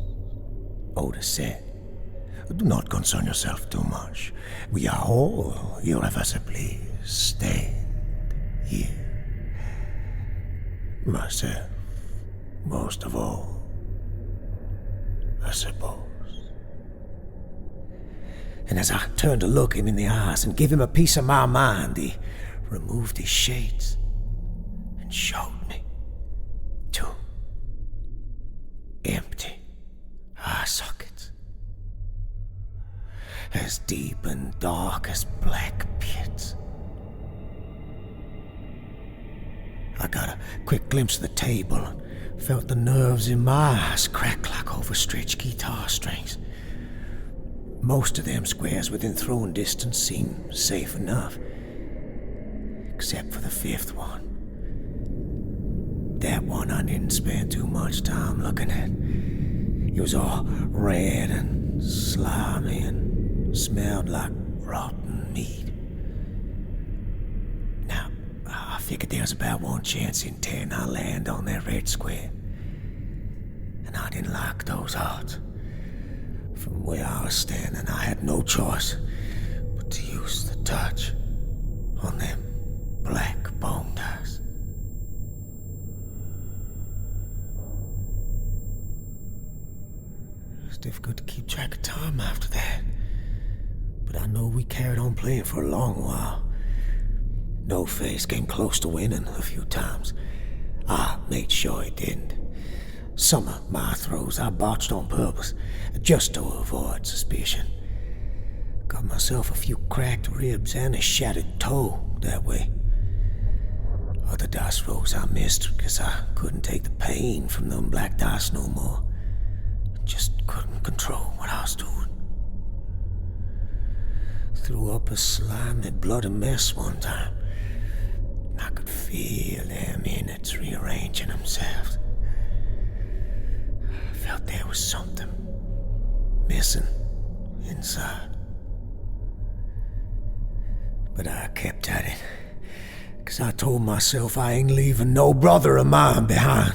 Otis said. Do not concern yourself too much. We are all irreversibly stained here. Myself, most of all, I suppose. And as I turned to look him in the eyes and give him a piece of my mind, he removed his shades and showed me two empty eye sockets, as deep and dark as black pits. I got a quick glimpse of the table and felt the nerves in my eyes crack like overstretched guitar strings. Most of them squares within throwing distance seemed safe enough, except for the fifth one. That one I didn't spend too much time looking at. It was all red and slimy and smelled like rotten meat. Now, I figured there was about 1 chance in 10 I'd land on that red square. And I didn't like those odds. From where I was standing, I had no choice but to use the touch on them black bone dice. It was difficult to keep track of time after that, but I know we carried on playing for a long while. No face came close to winning a few times. I made sure he didn't. Some of my throws I botched on purpose, just to avoid suspicion. Got myself a few cracked ribs and a shattered toe that way. Other dice rolls I missed because I couldn't take the pain from them black dice no more. Just couldn't control what I was doing. Threw up a slimy, bloody mess one time. I could feel them innards rearranging themselves. I felt there was something missing inside. But I kept at it, 'cause I told myself I ain't leaving no brother of mine behind.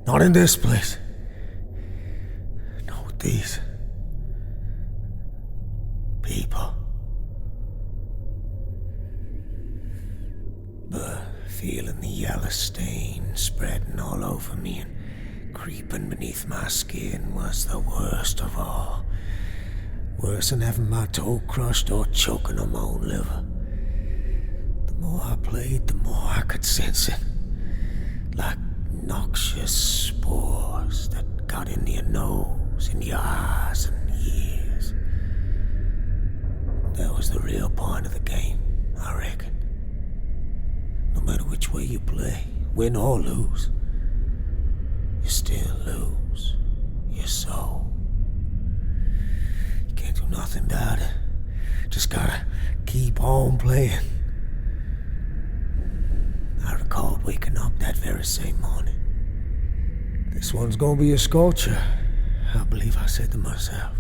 Not in this place. Not with these people. But feeling the yellow stain spreading all over me and creeping beneath my skin was the worst of all. Worse than having my toe crushed or choking on my own liver. The more I played, the more I could sense it. Like noxious spores that got into your nose, in your eyes and ears. That was the real point of the game, I reckon. No matter which way you play, win or lose, you still lose your soul. You can't do nothing about it. Just gotta keep on playing. I recalled waking up that very same morning. This one's gonna be a sculpture, I believe I said to myself.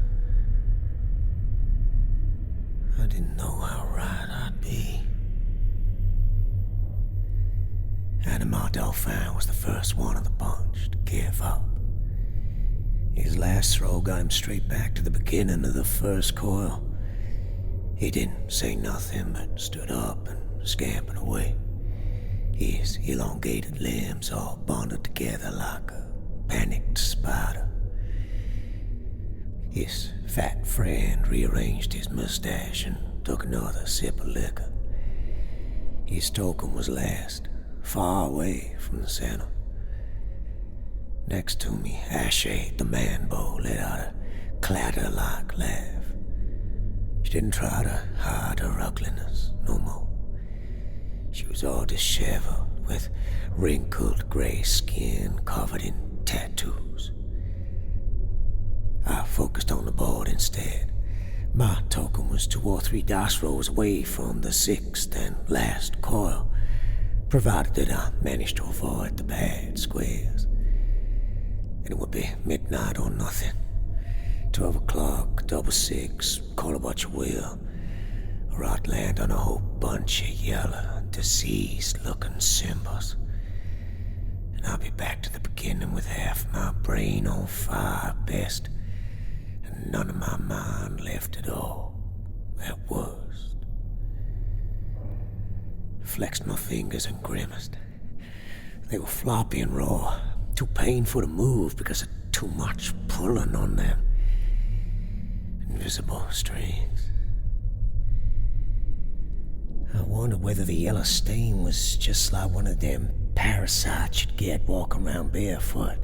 I didn't know how right I'd be. Animal Dauphin was the first one of the bunch to give up. His last throw got him straight back to the beginning of the first coil. He didn't say nothing but stood up and scampered away. His elongated limbs all bonded together like a panicked spider. His fat friend rearranged his mustache and took another sip of liquor. His token was last, far away from the center. Next to me, Ashe, the man-bow, let out a clatter-like laugh. She didn't try to hide her ugliness no more. She was all disheveled, with wrinkled gray skin covered in tattoos. I focused on the board instead. My token was 2 or 3 dice rolls away from the 6th and last coil, provided that I managed to avoid the bad squares. And it would be midnight or nothing. 12 o'clock, 666, call it what you will, or I'd land on a whole bunch of yellow, diseased-looking symbols. And I'll be back to the beginning with half my brain on fire at best, and none of my mind left at all, at worst. Flexed my fingers and grimaced. They were floppy and raw, too painful to move because of too much pulling on them. Invisible strings. I wondered whether the yellow stain was just like one of them parasites you'd get walking around barefoot.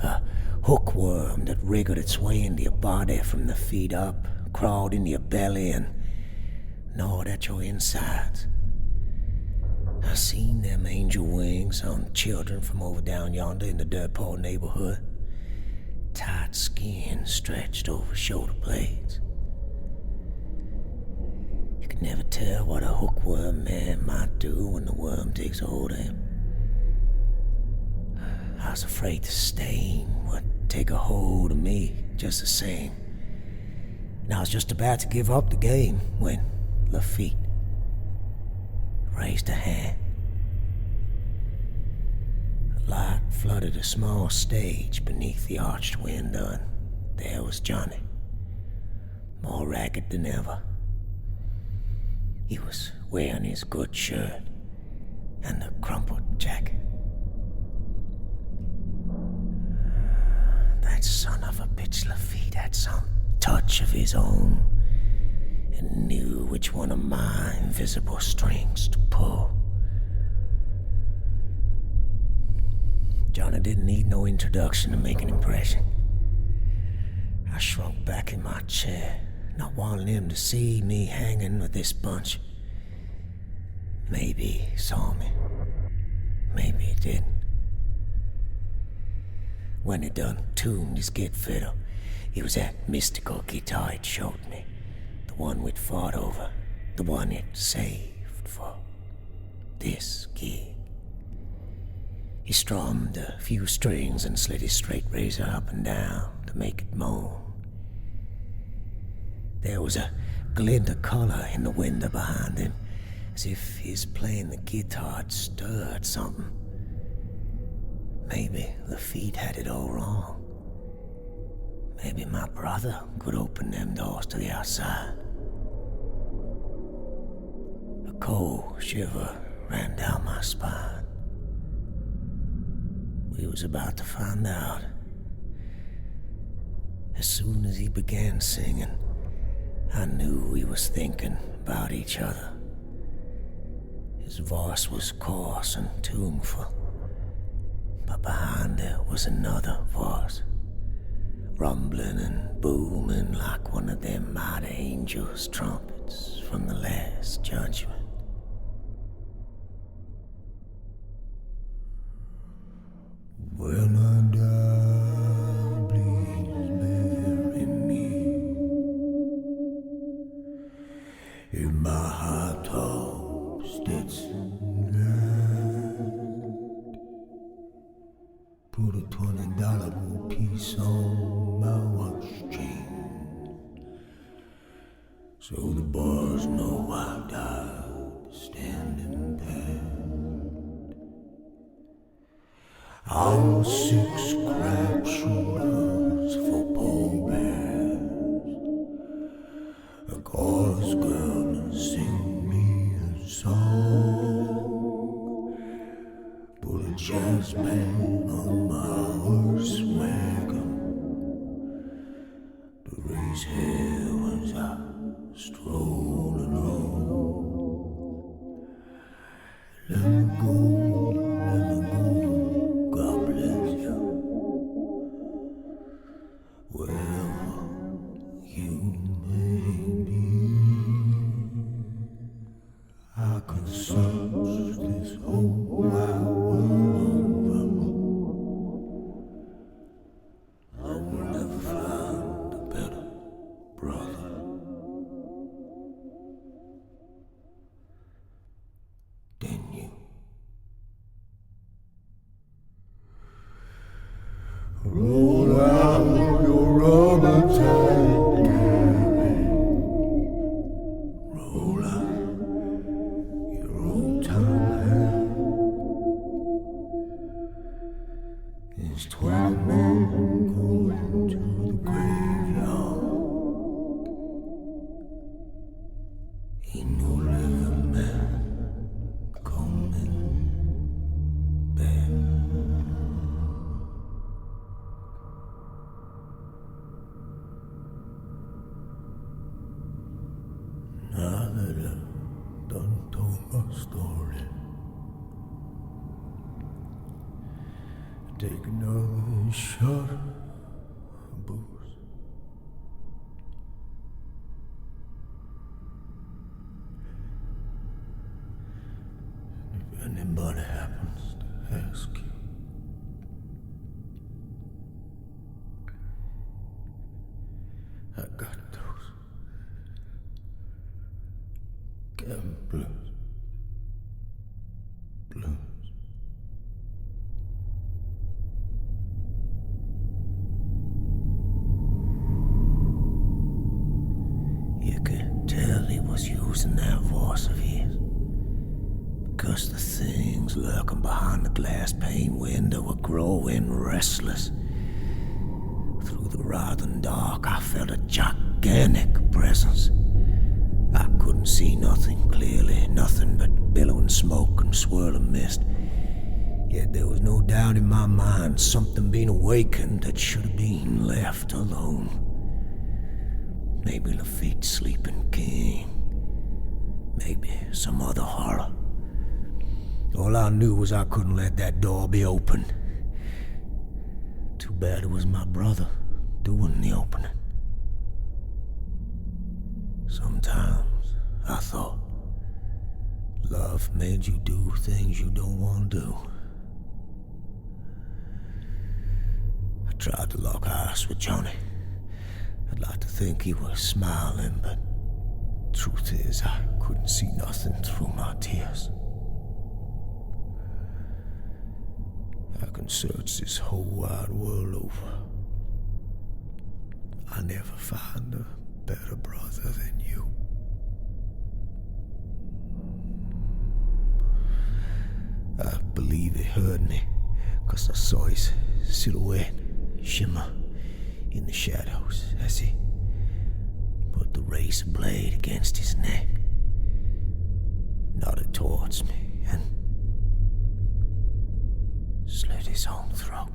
A hookworm that wriggled its way into your body from the feet up, crawled into your belly, and gnawed at your insides. I seen them angel wings on children from over down yonder in the dirt poor neighborhood. Tight skin stretched over shoulder blades. You could never tell what a hookworm man might do when the worm takes hold of him. I was afraid the stain would take a hold of me just the same. And I was just about to give up the game when Lafitte raised a hand. The light flooded a small stage beneath the arched window, and there was Johnny, more ragged than ever. He was wearing his good shirt and the crumpled jacket. That son of a bitch Lafitte had some touch of his own and knew which one of my invisible strings to pull. Johnny didn't need no introduction to make an impression. I shrunk back in my chair, not wanting him to see me hanging with this bunch. Maybe he saw me. Maybe he didn't. When he done tuned his git fiddle, it was that mystical guitar he'd showed me. The one we'd fought over. The one he'd saved for this gig. He strummed a few strings and slid his straight razor up and down to make it moan. There was a glint of color in the window behind him, as if his playing the guitar had stirred something. Maybe Lafitte had it all wrong. Maybe my brother could open them doors to the outside. A cold shiver ran down my spine. We was about to find out. As soon as he began singing, I knew he was thinking about each other. His voice was coarse and tuneful, but behind it was another voice, rumbling and booming like one of them mighty angels' trumpets from the Last Judgment. When I die, please bury me in my high-top Stetson hat. Put a $20 gold piece on my watch chain, so the boys know I died standing pat. Our 6 crab shooters for pallbearers. A chorus girl to sing me a song. Put a jazz band on my horse wagon to raise hell as I stroll along. Roll out your rubber tight, roll out your old time hair. It's 12 men going to the graveyard. Ain't no living man coming back. Now that I've done told my story, take another shot of booze. If anybody happens to ask you, I got those gamblers blues. You could tell he was using that voice of his, because the things lurking behind the glass pane window were growing restless. Through the rather dark, I felt a gigantic presence. I couldn't see nothing clearly, nothing but billowing smoke and swirling mist. Yet there was no doubt in my mind something being awakened that should have been left alone. Maybe Lafitte's sleeping king. Maybe some other horror. All I knew was I couldn't let that door be opened. Too bad it was my brother doing the opening. Sometimes I thought love made you do things you don't want to do. I tried to lock eyes with Johnny. I'd like to think he was smiling, but truth is I couldn't see nothing through my tears. I can search this whole wide world over. I never find a better brother than you. I believe he heard me, 'cause I saw his silhouette shimmer in the shadows as he put the razor blade against his neck, nodded towards me, and slit his own throat.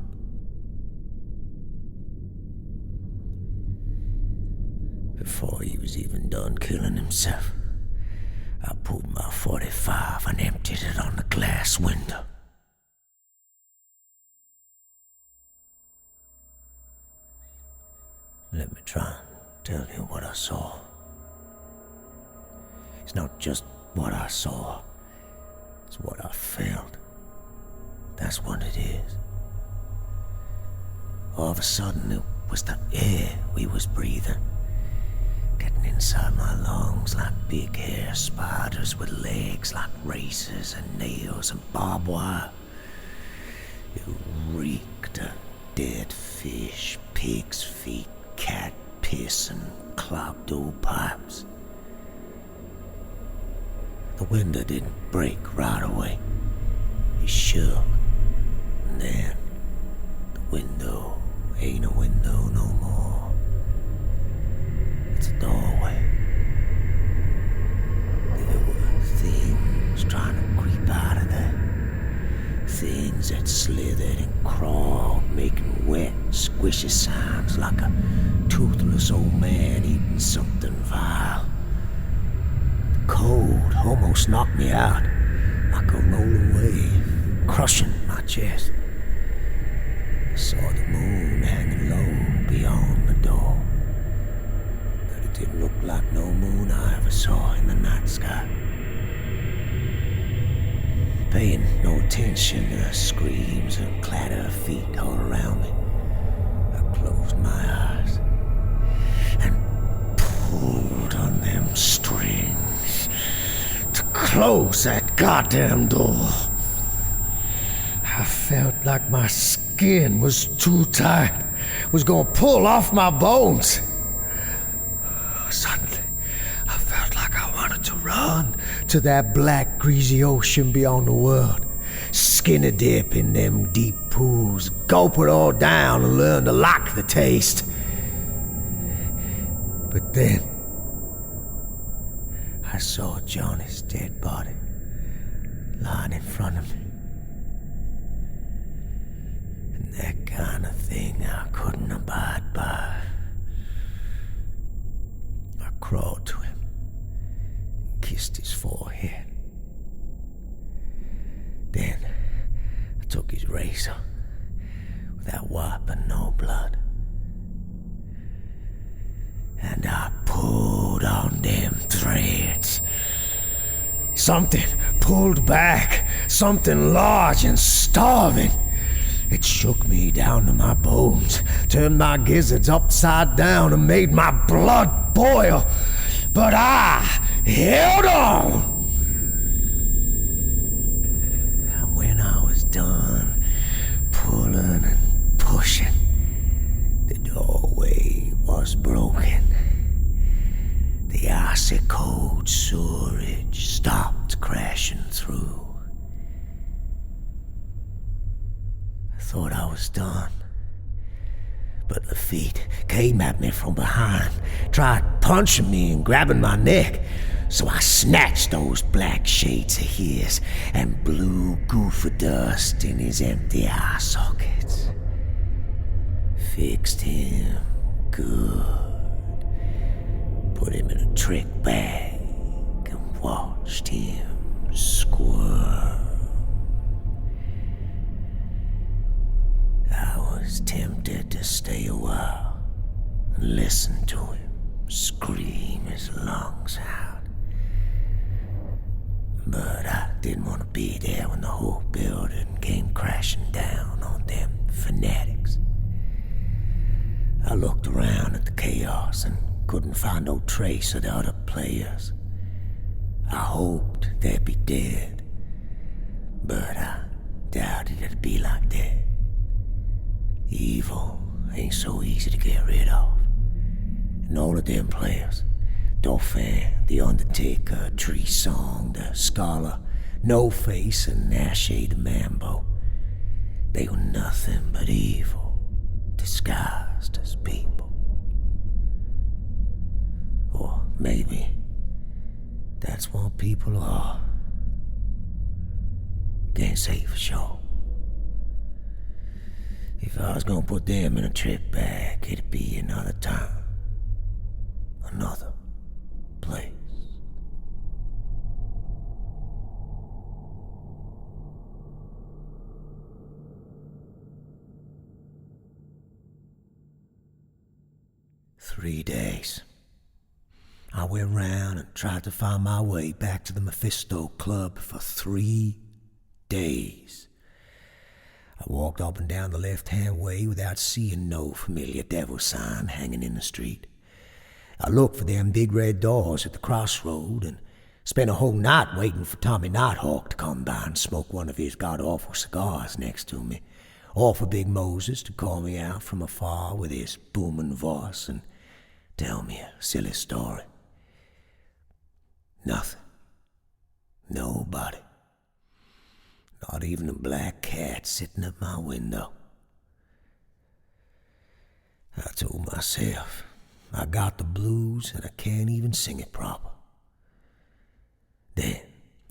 Before he was even done killing himself, I pulled my .45 and emptied it on the glass window. Let me try and tell you what I saw. It's not just what I saw, it's what I felt. That's what it is. All of a sudden, it was the air we was breathing, getting inside my lungs like big hair spiders with legs like razors and nails and barbed wire. It reeked of dead fish, pig's feet, cat piss, and clogged old pipes. The window didn't break right away. It shook, and then the window ain't a window no more. It's a doorway. There were things trying to creep out of there. Things that slithered and crawled, making wet, squishy sounds like a toothless old man eating something vile. The cold almost knocked me out, like a rolling wave, crushing my chest. I saw the moon hanging low beyond the door, but it didn't look like no moon I ever saw in the night sky. Paying no attention to the screams and clatter of feet all around me, I closed my eyes and pulled on them strings to close that goddamn door. I felt like my skin was too tight, was gonna pull off my bones. Suddenly, I felt like I wanted to run to that black, greasy ocean beyond the world. Skin a dip in them deep pools, gulp it all down and learn to like the taste. But then, I saw Johnny's dead body lying in front of me. And that kind of thing I couldn't abide by. I crawled to him and kissed his forehead. Then I took his razor without wiping no blood. And I pulled on them threads. Something pulled back, something large and starving. It shook me down to my bones, turned my gizzards upside down and made my blood boil. But I held on. And when I was done pulling and pushing, the doorway was broken. The icy cold sewerage stopped crashing through. I thought I was done, but the feet came at me from behind, tried punching me and grabbing my neck. So I snatched those black shades of his and blew goof of dust in his empty eye sockets. Fixed him good. Put him in a trick bag and watched him squirm. I was tempted to stay a while and listen to him scream his lungs out. But I didn't want to be there when the whole building came crashing down on them fanatics. I looked around at the chaos and couldn't find no trace of the other players. I hoped they'd be dead, but I doubted it'd be like that. Evil ain't so easy to get rid of. And all of them players, Dauphin, the Undertaker, Tree Song, the Scholar, No Face, and Ashe the Mambo, they were nothing but evil, disguised as people. Or maybe that's what people are. Can't say for sure. If I was gonna put them in a trick bag, it'd be another time, another place. Three days. I went round and tried to find my way back to the Mephisto Club for 3 days. I walked up and down the left-hand way without seeing no familiar devil sign hanging in the street. I looked for them big red doors at the crossroad and spent a whole night waiting for Tommy Nighthawk to come by and smoke one of his god-awful cigars next to me, or for Big Moses to call me out from afar with his booming voice and tell me a silly story. Nothing. Nobody. Not even a black cat sitting at my window. I told myself, I got the blues and I can't even sing it proper. Then,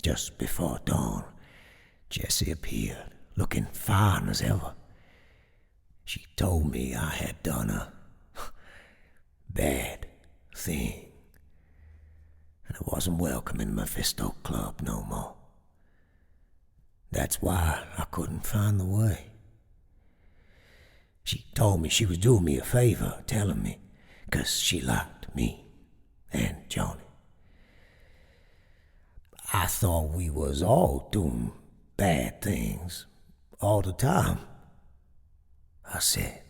just before dawn, Jessie appeared, looking fine as ever. She told me I had done a bad thing, and I wasn't welcome in the Mephisto Club no more. That's why I couldn't find the way. She told me she was doing me a favor, telling me, 'cause she liked me and Johnny. I thought we was all doing bad things all the time. I said,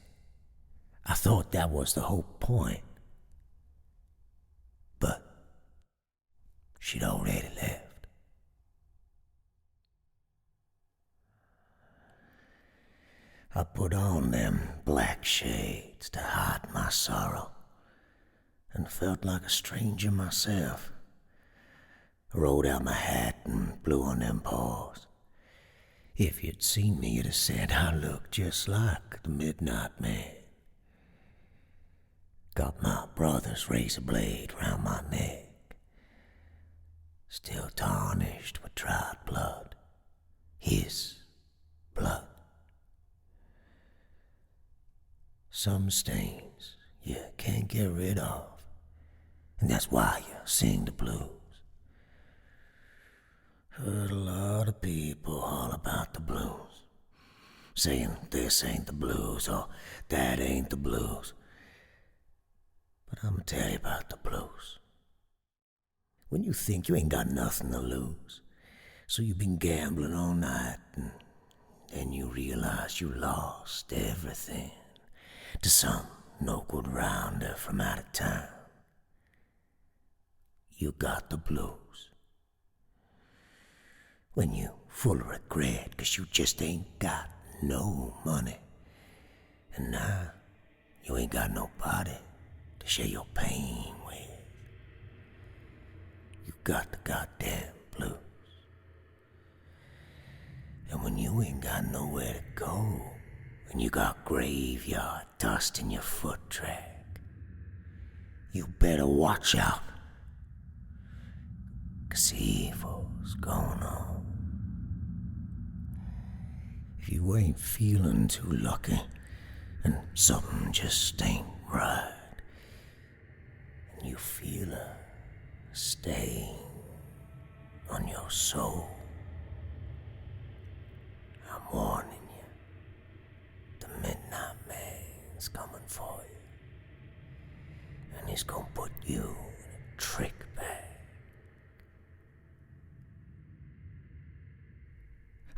I thought that was the whole point. But she'd already left. I put on them black shades to hide my sorrow, and felt like a stranger myself. I rolled out my hat and blew on them paws. If you'd seen me, you'd have said I looked just like the Midnight Man. Got my brother's razor blade round my neck, still tarnished with dried blood, his blood. Some stains you can't get rid of, and that's why you sing the blues. Heard a lot of people all about the blues, saying this ain't the blues or that ain't the blues. But I'm gonna tell you about the blues. When you think you ain't got nothing to lose, so you've been gambling all night, and then you realize you lost everything to some no-good rounder from out of town. You got the blues. When you full of regret 'cause you just ain't got no money, and now you ain't got nobody to share your pain with. You got the goddamn blues. And when you ain't got nowhere to go, and you got graveyard dust in your foot track, you better watch out, 'cause evil's going on. If you ain't feeling too lucky, and something just ain't right, and you feel a stain on your soul, I'm warning you, the Midnight Man's coming for you, and he's gonna put you in a trick bag.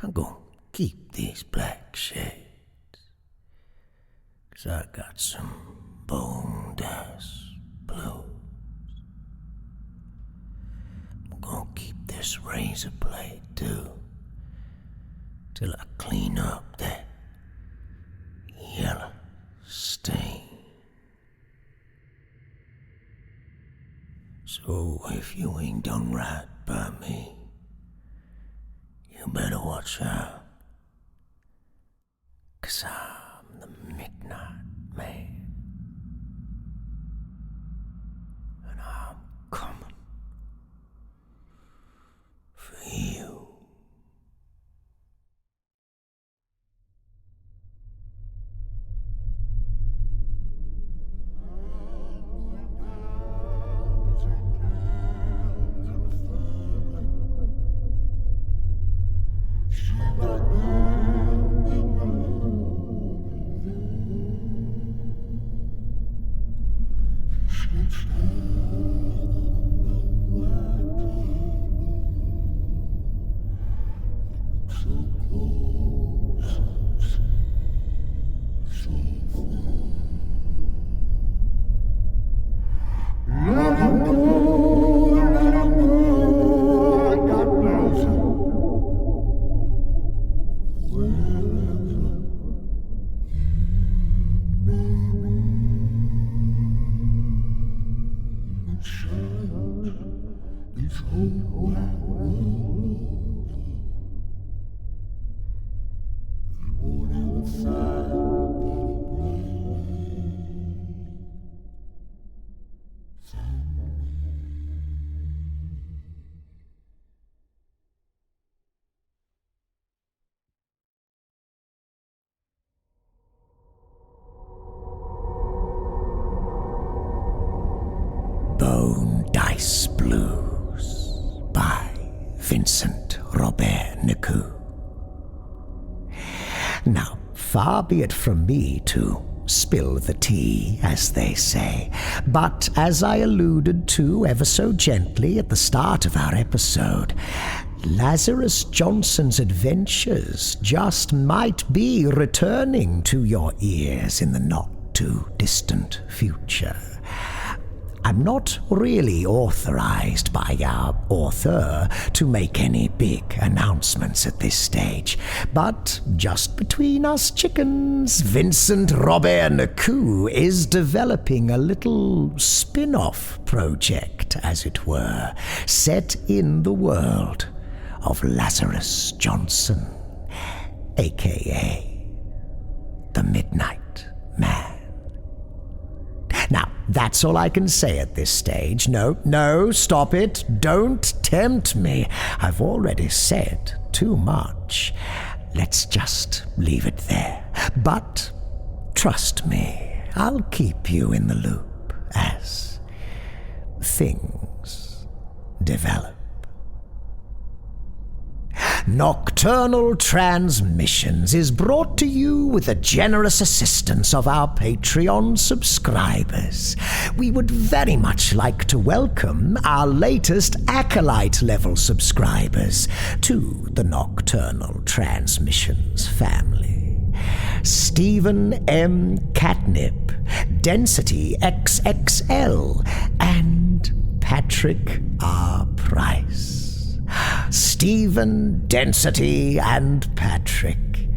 I'm gonna keep these black shades, 'cause I got some bone-dust blues. I'm gonna keep this razor blade too, till I clean up that yellow stain. So if you ain't done right by me, you better watch out, 'cause I'm the Midnight Man, and I'm coming for you. Bone Dice Blues by Vincent Robert Nicoud. Now, far be it from me to spill the tea, as they say, but as I alluded to ever so gently at the start of our episode, Lazarus Johnson's adventures just might be returning to your ears in the not-too-distant future. I'm not really authorized by our author to make any big announcements at this stage, but just between us chickens, Vincent Robert Nicoud is developing a little spin-off project, as it were, set in the world of Lazarus Johnson, a.k.a. the Midnight Man. Now, that's all I can say at this stage. No, stop it. Don't tempt me. I've already said too much. Let's just leave it there. But trust me, I'll keep you in the loop as things develop. Nocturnal Transmissions is brought to you with the generous assistance of our Patreon subscribers. We would very much like to welcome our latest Acolyte-level subscribers to the Nocturnal Transmissions family. Stephen M. Catnip, Density XXL, and Patrick R. Price. Stephen, Density, and Patrick,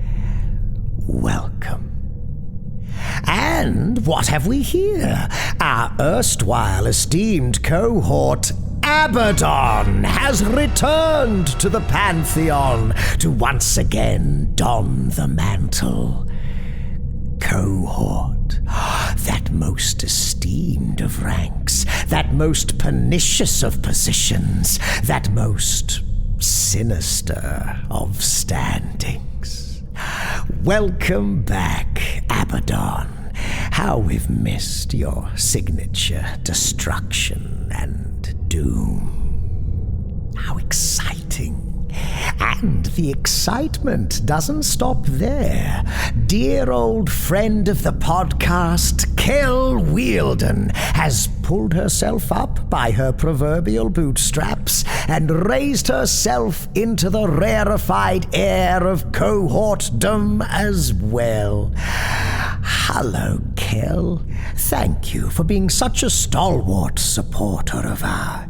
welcome. And what have we here? Our erstwhile esteemed cohort, Abaddon, has returned to the Pantheon to once again don the mantle. Cohort, that most esteemed of ranks, that most pernicious of positions, that most sinister of standings. Welcome back, Abaddon. How we've missed your signature destruction and doom. How exciting. And the excitement doesn't stop there. Dear old friend of the podcast, Kel Wielden, has pulled herself up by her proverbial bootstraps and raised herself into the rarefied air of cohortdom as well. Hello, Kel. Thank you for being such a stalwart supporter of our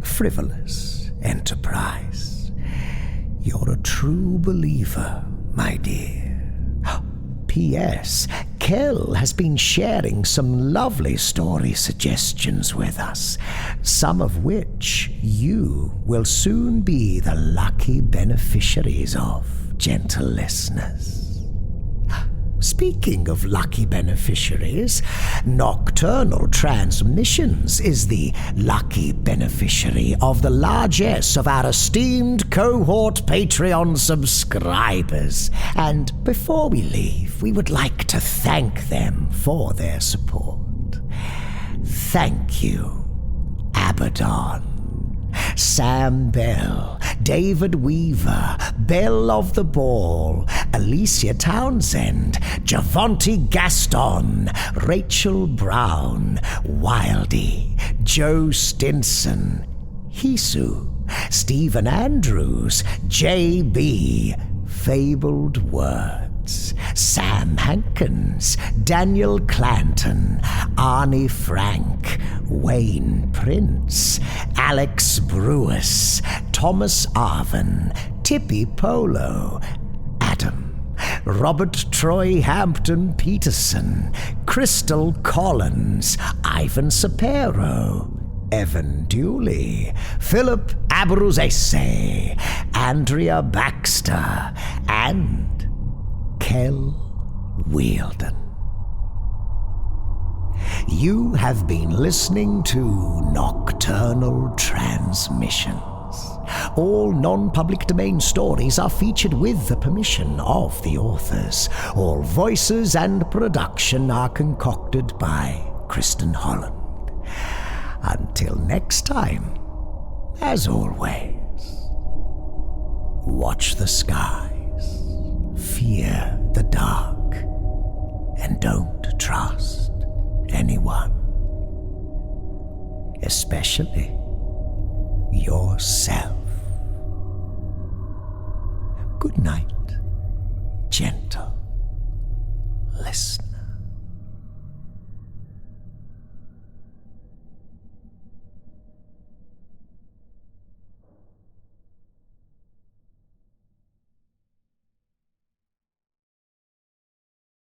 frivolous enterprise. You're a true believer, my dear. P.S. Kel has been sharing some lovely story suggestions with us, some of which you will soon be the lucky beneficiaries of, gentle listeners. Speaking of lucky beneficiaries, Nocturnal Transmissions is the lucky beneficiary of the largesse of our esteemed cohort Patreon subscribers. And before we leave, we would like to thank them for their support. Thank you, Abaddon, Sam Bell, David Weaver, Belle of the Ball, Alicia Townsend, Javonte Gaston, Rachel Brown, Wildy, Joe Stinson, Hisu, Stephen Andrews, J.B., Fabled Words, Sam Hankins, Daniel Clanton, Arnie Frank, Wayne Prince, Alex Brewis, Thomas Arvin, Tippy Polo, Adam, Robert Troy Hampton Peterson, Crystal Collins, Ivan Sapero, Evan Dooley, Philip Abruzese, Andrea Baxter, and Kel Wielden. You have been listening to Nocturnal Transmissions. All non-public domain stories are featured with the permission of the authors. All voices and production are concocted by Kristin Holland. Until next time, as always, watch the skies, fear the dark, and don't trust anyone, especially yourself. Good night, gentle listener.